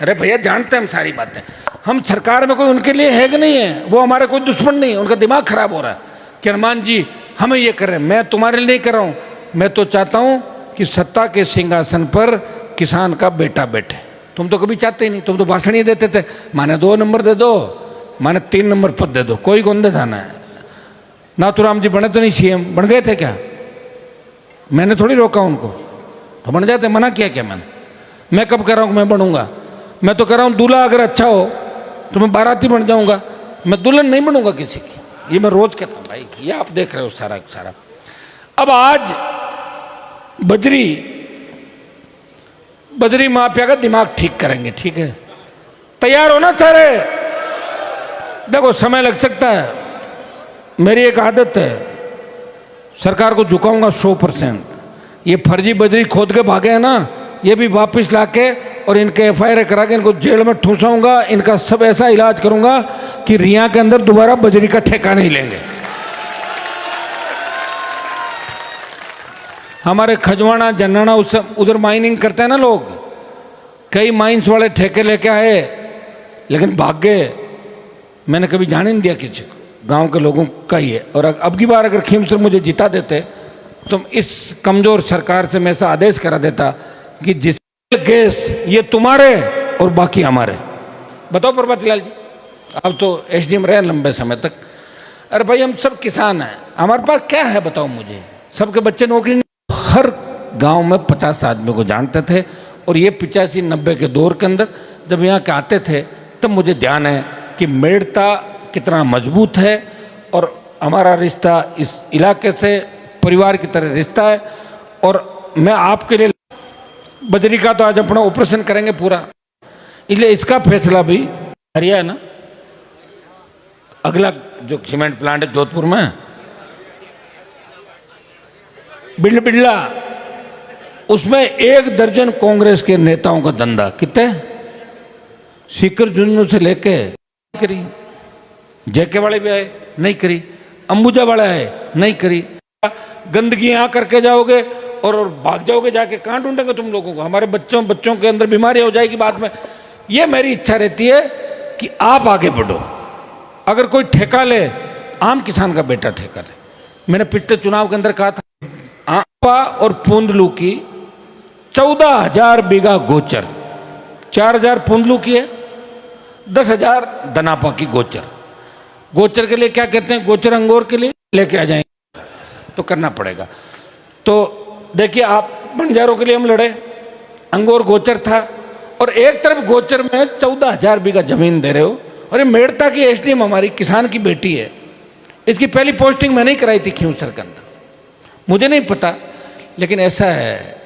अरे भैया जानते हैं हम सारी बातें। हम सरकार में कोई उनके लिए है कि नहीं है, वो हमारे कोई दुश्मन नहीं है। उनका दिमाग खराब हो रहा है कि हनुमान जी हमें ये कर रहे हैं। मैं तुम्हारे लिए नहीं कर रहा हूं। मैं तो चाहता हूं कि सत्ता के सिंहासन पर किसान का बेटा बैठे। तुम तो कभी चाहते ही नहीं। तुम तो भाषण ही देते थे, माने 2 नंबर दे दो, माने 3 नंबर पद दे दो, कोई कौन दे जाना है। नाथूराम जी बने तो नहीं सीएम, बन गए थे क्या? मैंने थोड़ी रोका उनको, तो बन जाते। मना किया क्या मैंने? मैं कब कह रहा हूं कि मैं बनूंगा? मैं तो कह रहा हूं दूल्हा अगर अच्छा हो तो मैं बाराती बन जाऊंगा, मैं दुल्हन नहीं बनूंगा किसी की। ये मैं रोज कहता हूं भाई, ये आप देख रहे हो सारा। अब आज बजरी माफिया का दिमाग ठीक करेंगे, ठीक है? तैयार हो ना सारे? देखो समय लग सकता है, मेरी एक आदत है, सरकार को झुकाऊंगा 100%। ये फर्जी बजरी खोद के भागे हैं ना, ये भी वापस लाके और इनके एफआईआर करा के इनको जेल में ठूसाऊंगा। इनका सब ऐसा इलाज करूंगा कि रिया के अंदर दोबारा बजरी का ठेका नहीं लेंगे। हमारे खजवाना जन्नाना उधर माइनिंग करते हैं ना लोग, कई माइंस वाले ठेके लेके आए लेकिन भाग गए। मैंने कभी जाने नहीं दिया किसी को, गांव के लोगों का ही है। और अब की बार अगर खीमसर मुझे जिता देते तो इस कमजोर सरकार से मैं ऐसा आदेश करा देता कि जिस गैस ये तुम्हारे और बाकी हमारे। बताओ प्रभाती लाल जी, अब तो एसडीएम रहे लंबे समय तक। अरे भाई हम सब किसान हैं, हमारे पास क्या है बताओ मुझे? सबके बच्चे नौकरी, हर गांव में 50 आदमी को जानते थे। और ये 85-90 के दौर के अंदर जब यहाँ के आते थे तब मुझे ध्यान है कि मेड़ता कितना मजबूत है और हमारा रिश्ता इस इलाके से परिवार की तरह रिश्ता है। और मैं आपके लिए बजरी का तो आज अपना ऑपरेशन करेंगे पूरा, इसलिए इसका फैसला भी हरियाणा, अगला जो सीमेंट प्लांट है जोधपुर में, बिड़ला, उसमें 1 दर्जन कांग्रेस के नेताओं का धंधा। कितने? सीकर जुन्नू से लेके करी, जेके वाले भी आए नहीं करी, अंबुजा वाला है नहीं करी। गंदगी यहाँ करके जाओगे और भाग जाओगे, जाके कहाँ ढूंढेंगे तुम लोगों को? हमारे बच्चों के अंदर बीमारी हो जाएगी बाद में। ये मेरी इच्छा रहती है कि आप आगे बढ़ो। अगर कोई ठेका ले, आम किसान का बेटा ठेका ले। मैंने पिछले चुनाव के अंदर कहा था, आपा और पूंदलू की 14,000 बीघा गोचर, 4,000 पूंदलू की है, 10,000 दनापा की गोचर। गोचर के लिए क्या कहते हैं? गोचर अंगूर के लिए लेके आ जाएंगे तो करना पड़ेगा। तो देखिए, आप बंजारों के लिए हम लड़े, अंगूर गोचर था, और एक तरफ गोचर में 14,000 बीघा जमीन दे रहे हो। और ये मेड़ता की एसडीएम हमारी किसान की बेटी है, इसकी पहली पोस्टिंग मैंने ही कराई थी खींवसर के अंदर। मुझे नहीं पता, लेकिन ऐसा है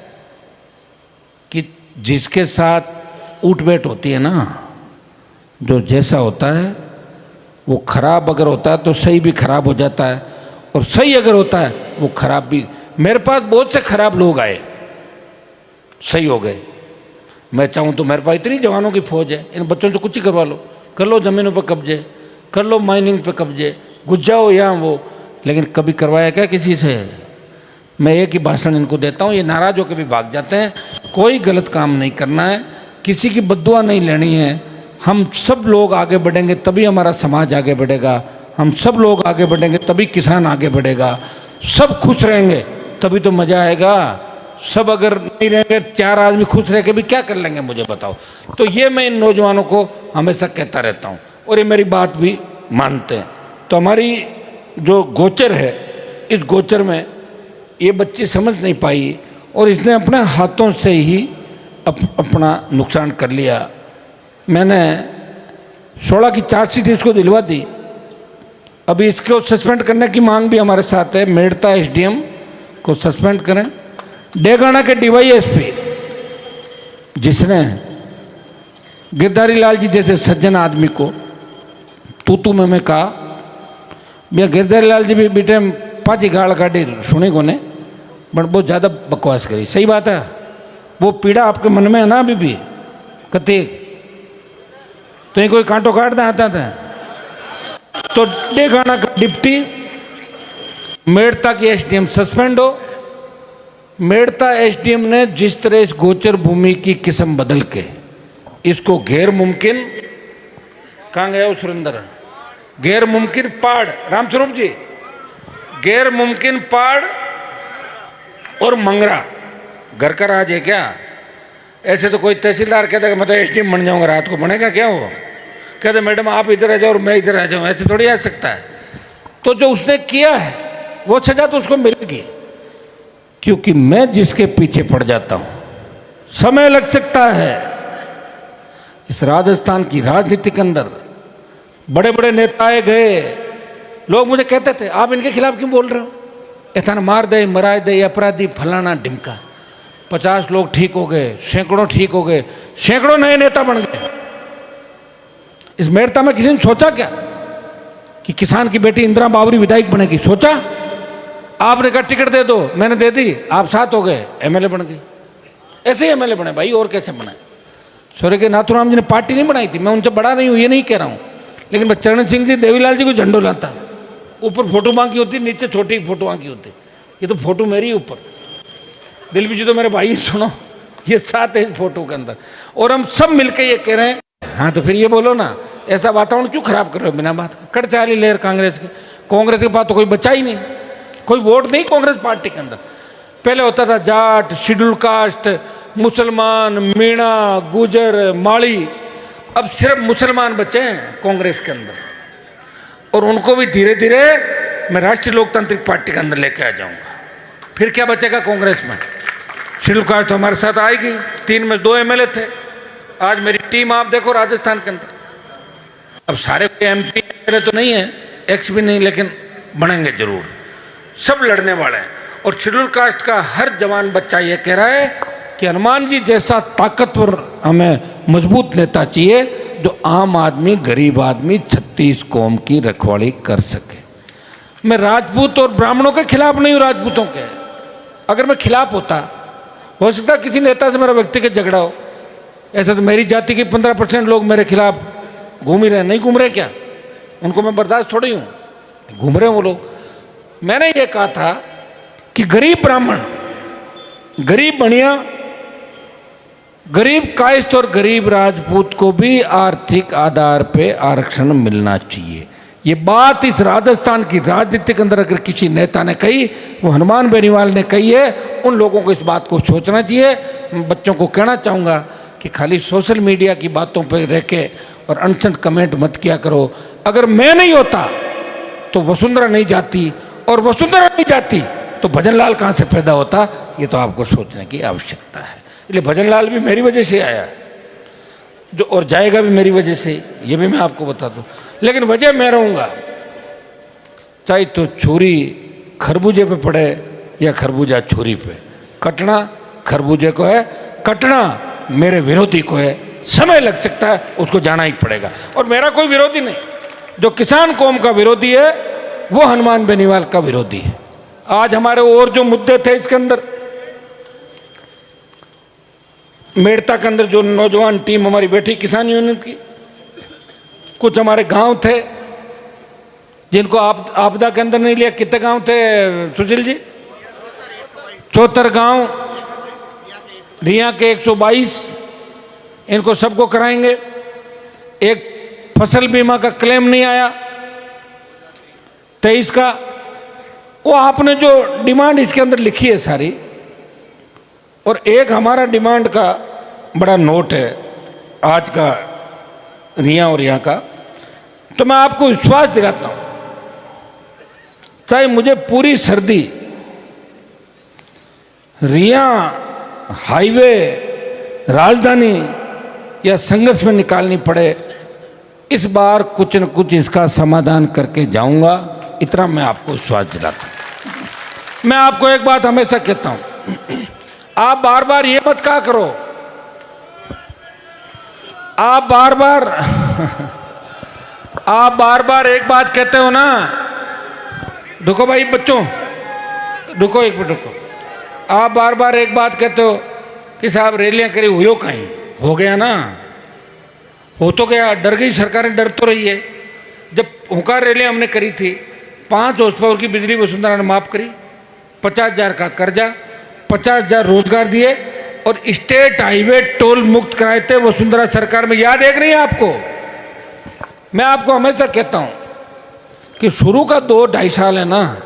कि जिसके साथ उठ बैठ होती है ना, जो जैसा होता है वो खराब अगर होता है तो सही भी खराब हो जाता है, और सही अगर होता है वो खराब भी। मेरे पास बहुत से खराब लोग आए, सही हो गए। मैं चाहूँ तो मेरे पास इतनी जवानों की फौज है, इन बच्चों से कुछ ही करवा लो, कर लो ज़मीनों पर कब्जे, कर लो माइनिंग पे कब्जे, घुस जाओ यहाँ वो, लेकिन कभी करवाया क्या किसी से? मैं एक ही भाषण इनको देता हूँ, ये नाराज होकर भी भाग जाते हैं। कोई गलत काम नहीं करना है, किसी की बद्दुआ नहीं लेनी है। हम सब लोग आगे बढ़ेंगे तभी हमारा समाज आगे बढ़ेगा, हम सब लोग आगे बढ़ेंगे तभी किसान आगे बढ़ेगा, सब खुश रहेंगे तभी तो मज़ा आएगा। सब अगर नहीं रहेंगे, चार आदमी खुश रह के भी क्या कर लेंगे मुझे बताओ। तो ये मैं इन नौजवानों को हमेशा कहता रहता हूँ और ये मेरी बात भी मानते हैं। तो हमारी जो गोचर है, इस गोचर में ये बच्ची समझ नहीं पाई और इसने अपने हाथों से ही अपना नुकसान कर लिया। मैंने 16 की चार्जशीट इसको दिलवा दी। अभी इसको सस्पेंड करने की मांग भी हमारे साथ है, मेड़ता एसडीएम को सस्पेंड करें। डेगाना के डीवाईएसपी जिसने गिरधारी लाल जी जैसे सज्जन आदमी को तू में कहा, भैया गिरधारी लाल जी भी बेटे पाँच गाड़ काटी सुनी को ने, बट बहुत ज़्यादा बकवास करी। सही बात है, वो पीड़ा आपके मन में है ना अभी भी कति, तो ये कोई कांटो काटता आता था। तो डेगाना का डिप्टी मेड़ता की एसडीएम सस्पेंड हो। मेड़ता एसडीएम ने जिस तरह इस गोचर भूमि की किस्म बदल के इसको गैर मुमकिन, कहाँ गया वो सुरेंद्र, गैर मुमकिन पहाड़, रामस्वरूप जी, गैर मुमकिन पहाड़ और मंगरा घर का राज है क्या? ऐसे तो कोई तहसीलदार कहता है मैं तो एसडीएम बन जाऊंगा, रात को बनेगा क्या? वो कहते मैडम आप इधर आ जाओ और मैं इधर आ जाऊँ, ऐसे थोड़ी आ सकता है। तो जो उसने किया है वो सजा तो उसको मिलेगी, क्योंकि मैं जिसके पीछे पड़ जाता हूं समय लग सकता है। इस राजस्थान की राजनीति के अंदर बड़े बड़े नेता आए गए, लोग मुझे कहते थे आप इनके खिलाफ क्यों बोल रहे हो, इतना मार दे मरा दे अपराधी फलाना ढिमका। 50 लोग ठीक हो गए, सैकड़ों ठीक हो गए, सैकड़ों नए नेता बन गए। इस मेड़ता में किसी ने सोचा क्या कि किसान की बेटी इंदिरा बावरी विधायक बनेगी? सोचा? आपने कहा टिकट दे दो, मैंने दे दी, आप साथ हो गए, एमएलए बन गए। ऐसे ही एमएलए बने भाई, और कैसे बने? स्वर्गीय नाथूराम जी ने पार्टी नहीं बनाई थी, मैं उनसे बड़ा नहीं हूं ये नहीं कह रहा हूं, लेकिन चरण सिंह जी देवीलाल जी को झंडो लाता, ऊपर फोटो बांकी होती, नीचे छोटी फोटो बांकी होती। ये तो फोटो मेरी ऊपर, दिलवी जी तो मेरे भाई, सुनो ये साथ है फोटो के अंदर, और हम सब मिलकर ये कह रहे हैं। हाँ तो फिर ये बोलो ना, ऐसा वातावरण क्यों खराब कर रहे हो बिना बात? कट चाली लेर कांग्रेस के पास तो कोई बचा ही नहीं, कोई वोट नहीं कांग्रेस पार्टी के अंदर। पहले होता था जाट, शेड्यूल कास्ट, मुसलमान, मीणा, गुजर, माड़ी, अब सिर्फ मुसलमान बचे हैं कांग्रेस के अंदर, और उनको भी धीरे धीरे मैं राष्ट्रीय लोकतांत्रिक पार्टी के अंदर लेके आ जाऊंगा। फिर क्या बचेगा कांग्रेस में? शेड्यूल कास्ट तो हमारे साथ आएगी, 3 में 2 एमएलए थे। आज मेरी टीम आप देखो राजस्थान के अंदर, अब सारे एमपी तो नहीं है, एक्स भी नहीं, लेकिन बनेंगे जरूर, सब लड़ने वाले हैं। और शेड्यूल कास्ट का हर जवान बच्चा ये कह रहा है कि हनुमान जी जैसा ताकतवर हमें मजबूत नेता चाहिए, जो आम आदमी, गरीब आदमी 36 कौम की रखवाली कर सके। मैं राजपूत और ब्राह्मणों के खिलाफ नहीं हूं, राजपूतों के। अगर मैं खिलाफ होता, हो सकता किसी नेता से मेरा व्यक्तिगत झगड़ा हो, ऐसा तो मेरी जाति के 15% लोग मेरे खिलाफ घूम ही रहे, नहीं घूम रहे क्या? उनको मैं बर्दाश्त थोड़ी हूं, घूम रहे हैं वो लोग। मैंने ये कहा था कि गरीब ब्राह्मण, गरीब बनिया, गरीब कायस्थ और गरीब राजपूत को भी आर्थिक आधार पे आरक्षण मिलना चाहिए। ये बात इस राजस्थान की राजनीति के अंदर अगर किसी नेता ने कही, वो हनुमान बेनीवाल ने कही है। उन लोगों को इस बात को सोचना चाहिए। मैं बच्चों को कहना चाहूँगा कि खाली सोशल मीडिया की बातों पर रह के और अनसन कमेंट मत किया करो। अगर मैं नहीं होता तो वसुंधरा नहीं जाती, और वसुंधरा नहीं जाती तो भजनलाल कहाँ से पैदा होता? ये तो आपको सोचने की आवश्यकता है। इसलिए भजनलाल भी मेरी वजह से आया, जो और जाएगा भी मेरी वजह से, ये भी मैं आपको बता दूं। लेकिन वजह मैं रहूँगा, चाहे तो छुरी खरबूजे पे पड़े या खरबूजा छुरी पे, कटना खरबूजे को है, कटना मेरे विरोधी को है, समय लग सकता है, उसको जाना ही पड़ेगा। और मेरा कोई विरोधी नहीं, जो किसान कौम का विरोधी है वो हनुमान बेनीवाल का विरोधी है। आज हमारे और जो मुद्दे थे इसके अंदर, मेड़ता के अंदर जो नौजवान टीम हमारी बैठी किसान यूनियन की, कुछ हमारे गांव थे जिनको आपदा के अंदर नहीं लिया। कितने गांव थे सुशील जी? 74 गांव, रिया के 122, इनको सबको कराएंगे। एक फसल बीमा का क्लेम नहीं आया 23 का, वो आपने जो डिमांड इसके अंदर लिखी है सारी, और एक हमारा डिमांड का बड़ा नोट है आज का रिया और यहाँ का, तो मैं आपको विश्वास दिलाता हूँ, चाहे मुझे पूरी सर्दी रिया हाईवे राजधानी या संघर्ष में निकालनी पड़े, इस बार कुछ न कुछ इसका समाधान करके जाऊंगा, इतना मैं आपको विश्वास दिलाता हूं। मैं आपको एक बात हमेशा कहता हूं, आप बार बार ये मत कहा करो, आप बार बार एक बात कहते हो ना, रुको भाई बच्चों, रुको एक मिनट रुको, आप बार बार एक बात कहते हो कि साहब रैलियां करी हुई कहीं, हो गया ना, हो तो गया, डर गई सरकारें, डर तो रही है। जब हुकार रैलियां हमने करी थी, 5 हॉर्स पावर की बिजली वसुंधरा ने माफ करी, 50,000 का कर्जा, 50,000 रोजगार दिए और स्टेट हाईवे टोल मुक्त कराए थे वसुंधरा सरकार में, याद है कि नहीं आपको? मैं आपको हमेशा कहता हूं कि शुरू का 2-2.5 साल है ना,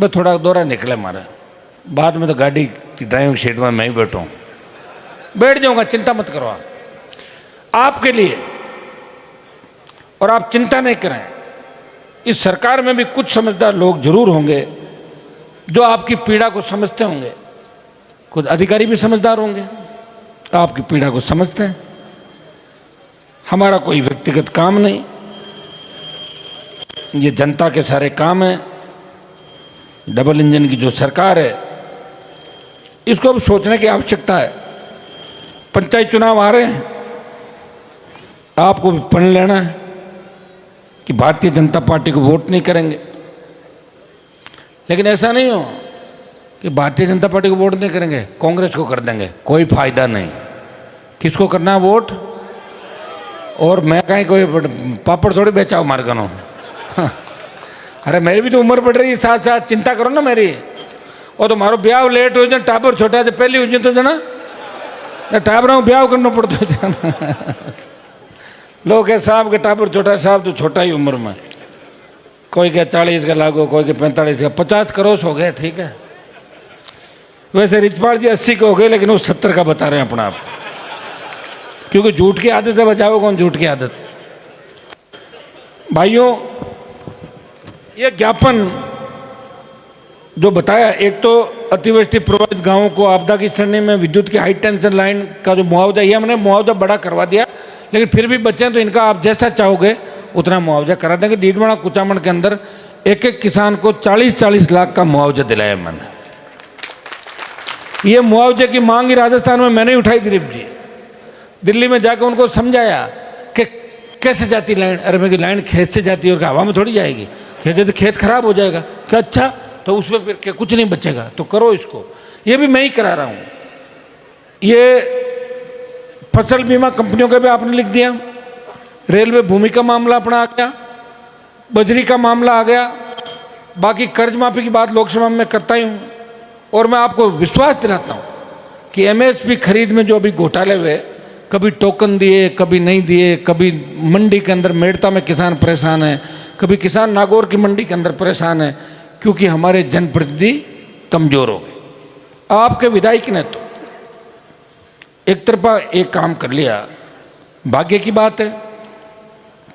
बस थोड़ा दौरा निकले मारे, बाद में तो गाड़ी की ड्राइविंग सीट में मैं ही बैठूं, बैठ जाऊंगा, चिंता मत करो आपके लिए। और आप चिंता नहीं करें, इस सरकार में भी कुछ समझदार लोग जरूर होंगे जो आपकी पीड़ा को समझते होंगे, कुछ अधिकारी भी समझदार होंगे, आपकी पीड़ा को समझते हैं। हमारा कोई व्यक्तिगत काम नहीं, ये जनता के सारे काम हैं। डबल इंजन की जो सरकार है, इसको अब सोचने की आवश्यकता है। पंचायत चुनाव आ रहे हैं, आपको भी पढ़ लेना है कि भारतीय जनता पार्टी को वोट नहीं करेंगे, लेकिन ऐसा नहीं हो कि भारतीय जनता पार्टी को वोट नहीं करेंगे, कांग्रेस को कर देंगे, कोई फायदा नहीं। किसको करना है वोट? और मैं कहीं कोई पापड़ थोड़ी बेचाओ मार्गनो। अरे मेरी भी तो उम्र बढ़ रही है, साथ साथ चिंता करो ना मेरी। और तुम्हारो ब्याह लेट हो जाए, टाबर छोटा है, पहली हो जाए तो जना टाबरा ब्याह करना पड़ता है। लोग कह साहब के टाबर छोटा, साहब तो छोटा ही उम्र में, कोई कह 40 का लागू, कोई कह 45 का, 50 क्रॉस हो गए, ठीक है। वैसे रिचपाल जी 80 के हो गए, लेकिन वो 70 का बता रहे हैं अपना आप, क्योंकि झूठ की आदत है, बचाओ कौन झूठ की आदत। भाइयों, ये ज्ञापन जो बताया, एक तो अतिवृष्टि प्रभावित गांवों को आपदा की श्रेणी में विद्युत की हाई टेंशन लाइन का जो मुआवजा, ये हमने मुआवजा बड़ा करवा दिया, लेकिन फिर भी बच्चे तो इनका आप जैसा चाहोगे उतना मुआवजा करा देंगे। डीडवाड़ा कुचामण के अंदर एक एक किसान को 40-40 लाख का मुआवजा दिलाया मैंने। ये मुआवजे की मांग ही राजस्थान में मैंने उठाई, दिलीप जी, दिल्ली में जाकर उनको समझाया कि कैसे जाती लाइन। अरे मेरी लाइन खेत से जाती है और हवा में थोड़ी जाएगी, खेत तो खेत खराब हो जाएगा। क्या अच्छा, तो उसमें फिर क्या कुछ नहीं बचेगा, तो करो इसको। ये भी मैं ही करा रहा हूँ। ये फसल बीमा कंपनियों का भी आपने लिख दिया, रेलवे भूमि का मामला अपना आ गया, बजरी का मामला आ गया, बाकी कर्ज माफी की बात लोकसभा में करता ही हूँ। और मैं आपको विश्वास दिलाता हूँ कि एमएसपी खरीद में जो अभी घोटाले हुए, कभी टोकन दिए, कभी नहीं दिए, कभी मंडी के अंदर मेड़ता में किसान परेशान है, कभी किसान नागौर की मंडी के अंदर परेशान है, क्योंकि हमारे जनप्रतिनिधि कमजोर हो गए। आपके विधायक ने तो एक तरफा एक काम कर लिया, भाग्य की बात है,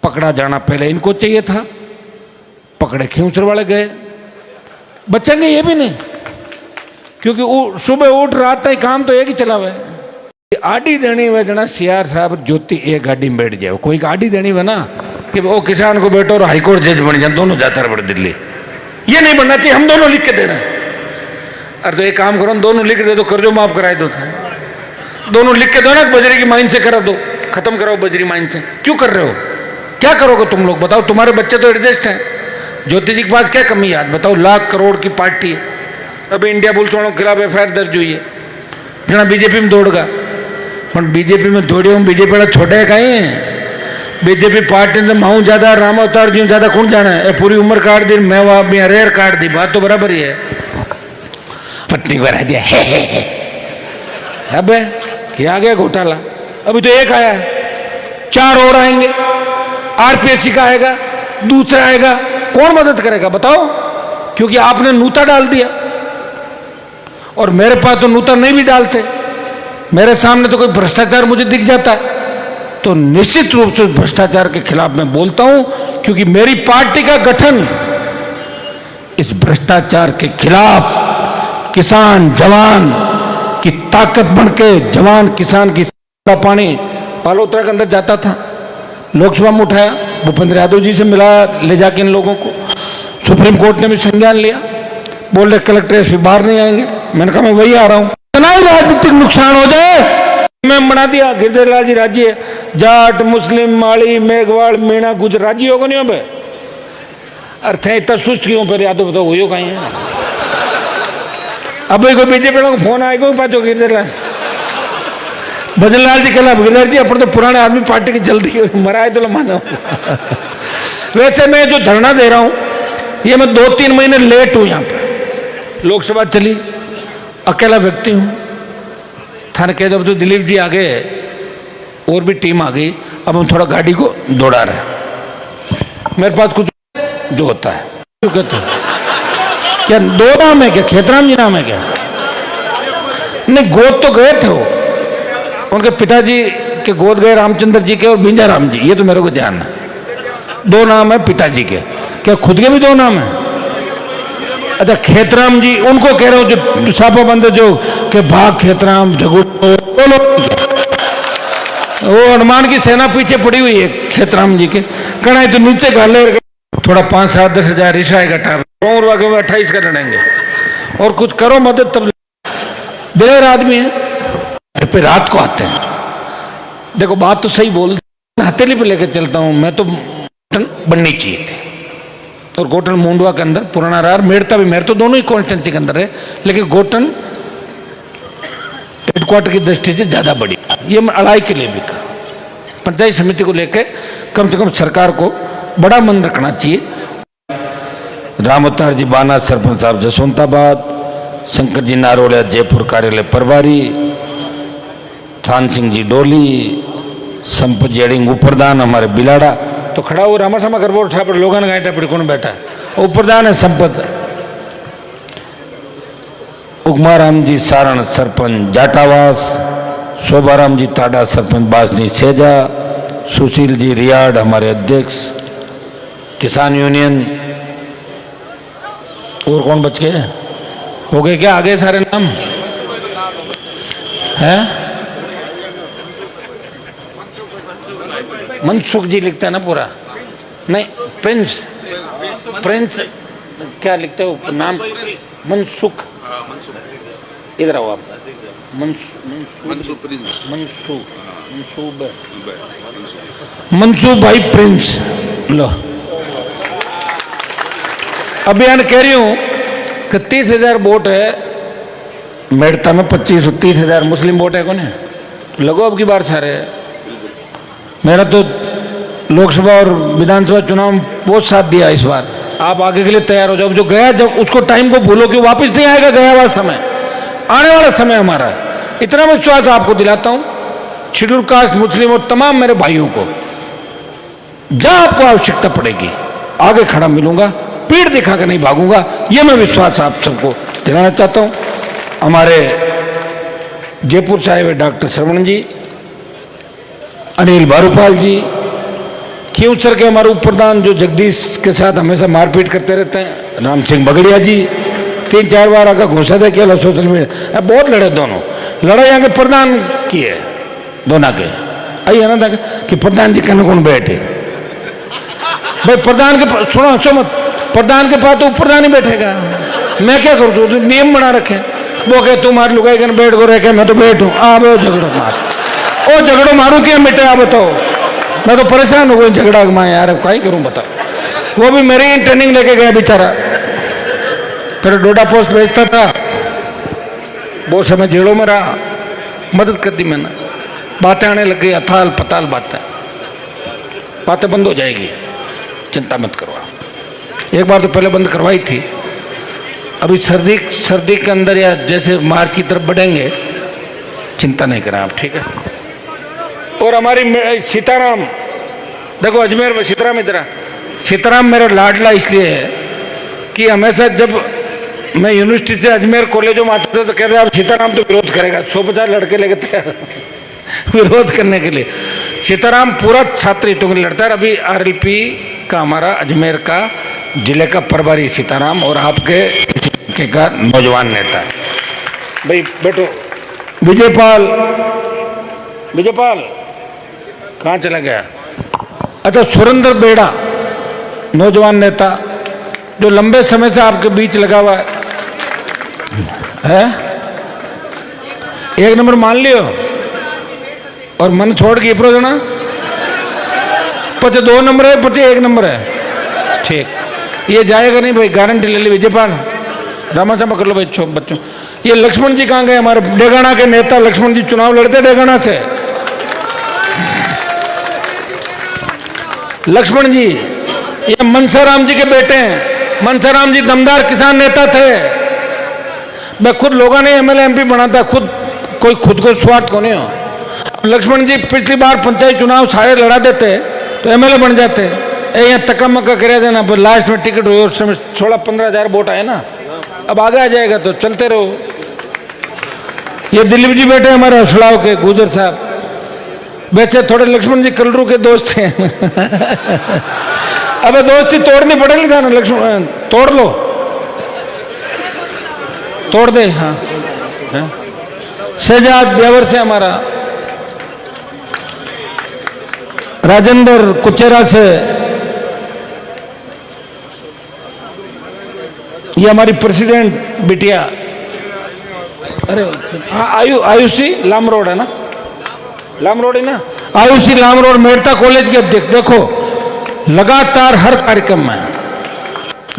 पकड़ा जाना पहले इनको चाहिए था, पकड़े खेऊसर वाले गए, बचेंगे ये भी नहीं, क्योंकि सुबह उठ रात तक काम तो एक ही चला हुआ है। आड़ी देनी हुआ जना सीआर साहब ज्योति एक गाड़ी में बैठ जाए, कोई आड़ी देनी हुआ ना कि वो किसान को बैठो और हाईकोर्ट जज बन जाए, दोनों जाता रहे बड़े दिल्ली। ये नहीं बनना चाहिए, हम दोनों लिख के दे रहे हैं। अरे तो एक काम करो, दोनों लिख दे दो, कर्जो माफ कराए दो। दोनों लिख के दो ना, बजरी की माइन से करा दो, खत्म कराओ बजरी माइन से। क्यों कर रहे हो? क्या करोगे तुम लोग बताओ? तुम्हारे बच्चे तो एडजस्ट हैं। ज्योति जी के पास क्या कमी है बताओ? लाख करोड़ की पार्टी है। अभी इंडिया पुलिस वालों के खिलाफ एफआईआर दर्ज हुई है। जना बीजेपी में दौड़ गया, बीजेपी में दौड़े हूँ, बीजेपी वाला छोटे कहीं बीजेपी पार्टी ने माऊ ज्यादा राम अवतार जी ज्यादा कौन जाना है? पूरी उम्र काट दी, मैं वहां रेयर काट दी, बात तो बराबर ही है। पत्नी को रह दिया है। अब क्या गया घोटाला? अभी तो एक आया है, 4 और आएंगे। आरपीएससी का आएगा, दूसरा आएगा, कौन मदद करेगा बताओ? क्योंकि आपने नूता डाल दिया, और मेरे पास तो नूता नहीं भी डालते। मेरे सामने तो कोई भ्रष्टाचार मुझे दिख जाता है तो निश्चित रूप से भ्रष्टाचार के खिलाफ मैं बोलता हूं, क्योंकि मेरी पार्टी का गठन इस भ्रष्टाचार के खिलाफ किसान जवान की ताकत बनके, जवान किसान की पानी बालोतरा के अंदर जाता था, लोकसभा में उठाया, भूपेंद्र यादव जी से मिला ले जाके इन लोगों को, सुप्रीम कोर्ट ने भी संज्ञान लिया, बोल रहे कलेक्टर एसपी बाहर नहीं आएंगे। मैंने कहा मैं वही आ रहा हूं, इतना ही राजनीतिक नुकसान हो जाए मैं बना दिया गिरधरलाल जी राज्य, जाट मुस्लिम माड़ी मेघवाड़ मीणा गुजर राज्य होगा नहीं। अब अर्थ है इतना सुस्त क्यों? फिर यादव बताओ हुई कहीं है? अब कोई बीजेपी को फोन आएगा पाचो गिरधरलाल भजनलाल जी कहला गिरधर जी अपन तो पुराने आदमी पार्टी की जल्दी मराए तो मानो। वैसे मैं जो धरना दे रहा हूं ये मैं 2-3 महीने लेट हूं। यहां पर लोकसभा चली, अकेला व्यक्ति हूं। थाने कह जब तो दिलीप जी आ गए और भी टीम आ गई, अब हम थोड़ा गाड़ी को दौड़ा रहे हैं। मेरे पास कुछ जो होता है क्यों कहते हो? क्या 2 नाम है क्या? खेतराम जी नाम है क्या? नहीं, गोद तो गए थे वो, उनके पिताजी के गोद गए रामचंद्र जी के और बिंजा राम जी, ये तो मेरे को ध्यान है। 2 नाम है पिताजी के, क्या खुद के भी 2 नाम है? अच्छा, खेतराम जी उनको कह रहे हो जो सापा बंदे जो के भाग खेतराम जगू, वो हनुमान की सेना पीछे पड़ी हुई है खेतराम जी के। कढ़ाई तो नीचे गाले थोड़ा 5-7-10 हजार रिश्ता इकट्ठा 28 का लड़ेंगे और कुछ करो मदद, तब देर आदमी है पे रात को आते हैं। देखो बात तो सही बोल, हथेली पे लेके चलता हूं मैं तो, बननी चाहिए थी। और गोटन मुंडवा के अंदर पुराना रार मेड़ता भी, मेरे तो दोनों ही कॉन्स्टिट्यूंसी के अंदर है, लेकिन गोटन हेडक्वार्टर की दृष्टि से ज्यादा बड़ी। ये मैं अड़ाई के लिए भी कहा, पंचायत समिति को लेकर कम से कम सरकार को बड़ा मन रखना चाहिए। राम अवतार जी बाना सरपंच साहब जसवंताबाद, शंकर जी नारोलिया जयपुर कार्यालय प्रभारी, थान सिंह जी डोली, संपत जी अड़िंग उपरदान हमारे बिलाड़ा तो खड़ा हो रामा सामा कर बोल ठापर लोगन गाइटा पर कौन बैठा है? उपरदान है संपत। उगमाराम जी सारण सरपंच जाटावास, शोभाराम जी ताडा सरपंच बाजनी सेजा, सुशील जी रियाड हमारे अध्यक्ष किसान यूनियन। और कौन बच गए? हो गए क्या आगे सारे नाम हैं? मनसुख जी लिखता है ना पूरा? नहीं, प्रिंस क्या लिखते हो नाम? मनसुख, इधर आओ आप। मनसूब भाई प्रिंस। लो अभियान कह रही हूं कि 30,000 वोट है मेड़ता में, 25-30,000 मुस्लिम वोट है कौन है? लगो अब की बार सारे। मेरा तो लोकसभा और विधानसभा चुनाव में बहुत साथ दिया इस बार। आप आगे के लिए तैयार हो जाओ। जो गया जब उसको टाइम को भूलो कि वापस नहीं आएगा गया हुआ समय, आने वाला समय हमारा। इतना विश्वास आपको दिलाता हूं, शेड्यूल कास्ट मुस्लिम और तमाम मेरे भाइयों को, जहां आपको आवश्यकता पड़ेगी आगे खड़ा मिलूंगा, पीठ दिखा कर नहीं भागूंगा। यह मैं विश्वास आप सबको दिलाना चाहता हूं। हमारे जयपुर से आए हुए डॉक्टर श्रवण जी, अनिल बारूपाल जी, खींवसर के हमारे उप प्रधान जो जगदीश के साथ हमेशा मारपीट करते रहते हैं, राम सिंह बगड़िया जी, 3-4 बार आकर घोषणा किया सोशल मीडिया। बहुत लड़े दोनों, लड़ाई आगे प्रधान की है दोनों के। आइए ना कि प्रधान जी कहने कौन बैठे भाई? प्रधान के सुनो, हंसो मत, प्रधान के पास तो उप प्रधान ही बैठेगा। मैं क्या करूँ? तो नियम बना रखे, वो कहे तू मार लुगाई कर बैठ को रह के मैं तो बैठूं आ वो झगड़ो मार ओ झगड़ो मारू क्या मिटे आप बताओ। मैं तो परेशान हो गई झगड़ा मैं यार क्या ही करूं बताओ। वो भी मेरी ही ट्रेनिंग लेके गया बेचारा। फिर डोडा पोस्ट भेजता था वो समय जेलों में रहा। मदद कर दी मैंने। बातें आने लग गई अथाल पताल बातें बंद हो जाएगी चिंता मत करो। एक बार तो पहले बंद करवाई थी। अभी सर्दी के अंदर या जैसे मार्च की तरफ बढ़ेंगे चिंता नहीं करें आप ठीक है। और हमारी सीताराम देखो अजमेर में सीताराम इधर सीताराम मेरा लाडला इसलिए है कि हमेशा जब मैं यूनिवर्सिटी से अजमेर कॉलेजों में आता था तो कहते आप सीताराम तो विरोध करेगा 150 लड़के लेके तैयार विरोध करने के लिए। सीताराम पूरा छात्र हितों के लिए लड़ता है। अभी आरएलपी का हमारा अजमेर का जिले का प्रभारी सीताराम और आपके का नौजवान नेता है। भाई बैठो। विजयपाल कहाँ चला गया। अच्छा सुरेंद्र बेड़ा नौजवान नेता जो लंबे समय से आपके बीच लगा हुआ है। एक नंबर मान लियो और मन छोड़ के प्रो जना पचे 2 नंबर है पचे 1 नंबर है ठीक। ये जाएगा नहीं भाई गारंटी ले ली विजयपाल। रामा सामा कर लो भाई बच्चों। ये लक्ष्मण जी कहाँ गए हमारे डेगाना के नेता लक्ष्मण जी चुनाव लड़ते डेगाना से। लक्ष्मण जी ये मनसाराम जी के बेटे हैं। मनसाराम जी दमदार किसान नेता थे। मैं खुद लोगों ने एमएलए एमपी बना था खुद कोई खुद को स्वार्थ को नहीं हो। लक्ष्मण जी पिछली बार पंचायत चुनाव सारे लड़ा देते तो एमएलए बन जाते। यहाँ तक्का मक्का कर देना लास्ट में टिकट हुई उस समय 16-15 हज़ार वोट आए ना। अब आगे आ जाएगा तो चलते रहो। ये दिलीप जी बेटे हमारे हौसलाओं के गुजर साहब वैसे थोड़े लक्ष्मण जी कलरू के दोस्त हैं अब दोस्ती तोड़नी पड़ेगी था ना लक्ष्मण तोड़ लो तोड़ दे। हाँ शहजाद ब्यावर से हमारा राजेंद्र कुचेरा से ये हमारी प्रेसिडेंट बिटिया। अरे आयुषी लाम रोड है ना लाम रोड है ना आयुषी लाम रोड मेड़ता कॉलेज के अध्यक्ष। देखो लगातार हर कार्यक्रम में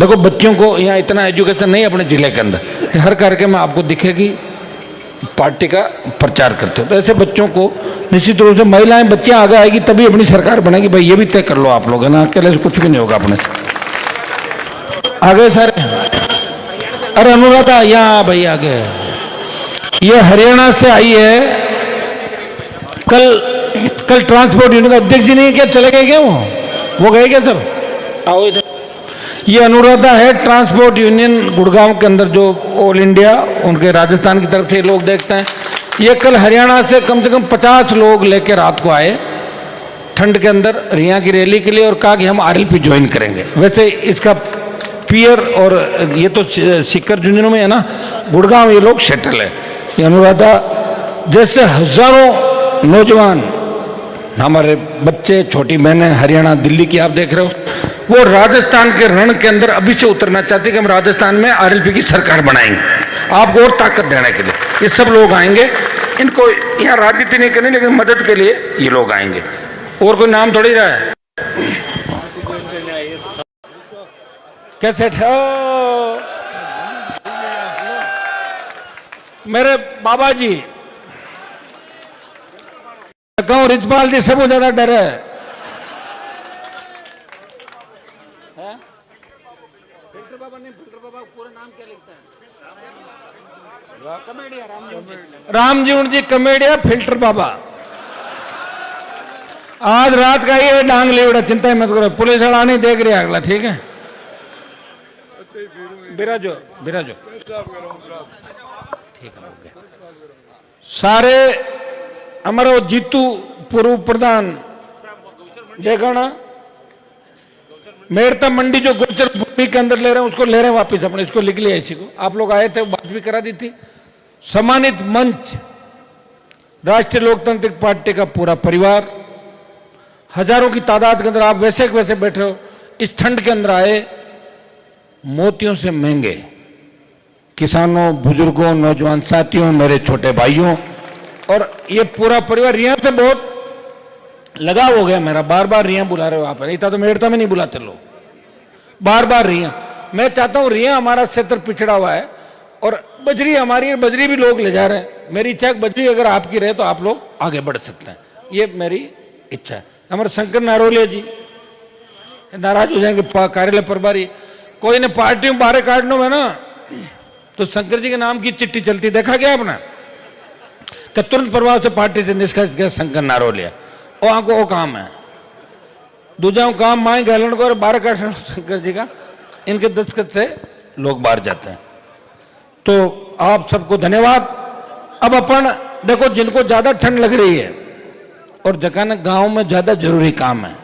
देखो बच्चों को यहाँ इतना एजुकेशन नहीं अपने जिले के अंदर हर कार्यक्रम में आपको दिखेगी पार्टी का प्रचार करते हो। तो ऐसे बच्चों को निश्चित रूप से महिलाएं बच्चियां आगे आएगी तभी अपनी सरकार बनेगी। भाई ये भी तय कर लो आप लोग है ना अकेले से कुछ भी नहीं होगा अपने से। आगे सर अरे अनुराधा यहाँ भाई आगे। ये हरियाणा से आई है। कल ट्रांसपोर्ट यूनियन अध्यक्ष जी नहीं क्या चले गए क्या वो गए क्या सब आओ इधर। ये अनुराधा है ट्रांसपोर्ट यूनियन गुड़गांव के अंदर जो ऑल इंडिया उनके राजस्थान की तरफ से लोग देखते हैं। ये कल हरियाणा से कम 50 लोग लेकर रात को आए ठंड के अंदर रिया की रैली के लिए और कहा कि हम आरएलपी ज्वाइन करेंगे। वैसे इसका पीयर और ये तो सीकर झुंझुनू में है ना गुड़गांव ये लोग सेटल है। ये अनुराधा जैसे हजारों नौजवान हमारे बच्चे छोटी बहनें हरियाणा दिल्ली की आप देख रहे हो वो राजस्थान के रण के अंदर अभी से उतरना चाहते कि हम राजस्थान में आरएलपी की सरकार बनाएंगे आपको और ताकत देने के लिए। ये सब लोग आएंगे। इनको यहाँ राजनीति नहीं करनी लेकिन मदद के लिए ये लोग आएंगे। और कोई नाम थोड़ी रहा है कैसे मेरे बाबा जी कहूँ रिजपाल जी सबसे ज्यादा डर है। फिल्टर बाबा नहीं फिल्टर बाबा पूरा नाम क्या लिखता है कमेडिया रामजीवन जी कमेडिया फिल्टर बाबा। आज रात का ये डांग ले उड़ा चिंता मत करो पुलिस वाला नहीं देख रही अगला ठीक है। बिराजो बिराजो ठीक है। सारे हमारा वो जीतू पूर्व प्रधान देगाना मेरता मंडी जो गोचर भूमि के अंदर ले रहे हैं उसको ले रहे हैं वापस अपने इसको लिख लिया इसी को। आप लोग आए थे बात भी करा दी थी। सम्मानित मंच राष्ट्रीय लोकतांत्रिक पार्टी का पूरा परिवार हजारों की तादाद के अंदर आप वैसे वैसे बैठे हो इस ठंड के अंदर आए मोतियों से महंगे किसानों, बुजुर्गों, नौजवान साथियों, मेरे छोटे भाइयों और ये पूरा परिवार रिया से बहुत लगाव हो गया मेरा। बार बार रिया बुला रहे हो आप, नहीं था तो मेड़ता में नहीं बुलाते लोग, बार बार रिया। मैं चाहता हूं, रिया हमारा क्षेत्र पिछड़ा हुआ है और बजरी हमारी है, बजरी भी लोग ले जा रहे हैं। मेरी इच्छा है बजरी अगर आपकी रहे तो आप लोग आगे बढ़ सकते हैं, ये मेरी इच्छा है। हमारे शंकर नारोलिया जी नाराज हो जाएंगे, कार्यालय प्रभारी। कोई ने पार्टी में बाहर काटने में ना तो शंकर जी के नाम की चिट्ठी चलती, देखा क्या आपने? कि तुरंत प्रभाव से पार्टी से निष्कासित किया शंकर नारोलिया। वो आंको वो काम है, दूसरा काम माए गैलन को और बारह काटना शंकर जी का, इनके दस्तखत से लोग बाहर जाते हैं। तो आप सबको धन्यवाद। अब अपन देखो, जिनको ज्यादा ठंड लग रही है और जगह गांव में ज्यादा जरूरी काम है,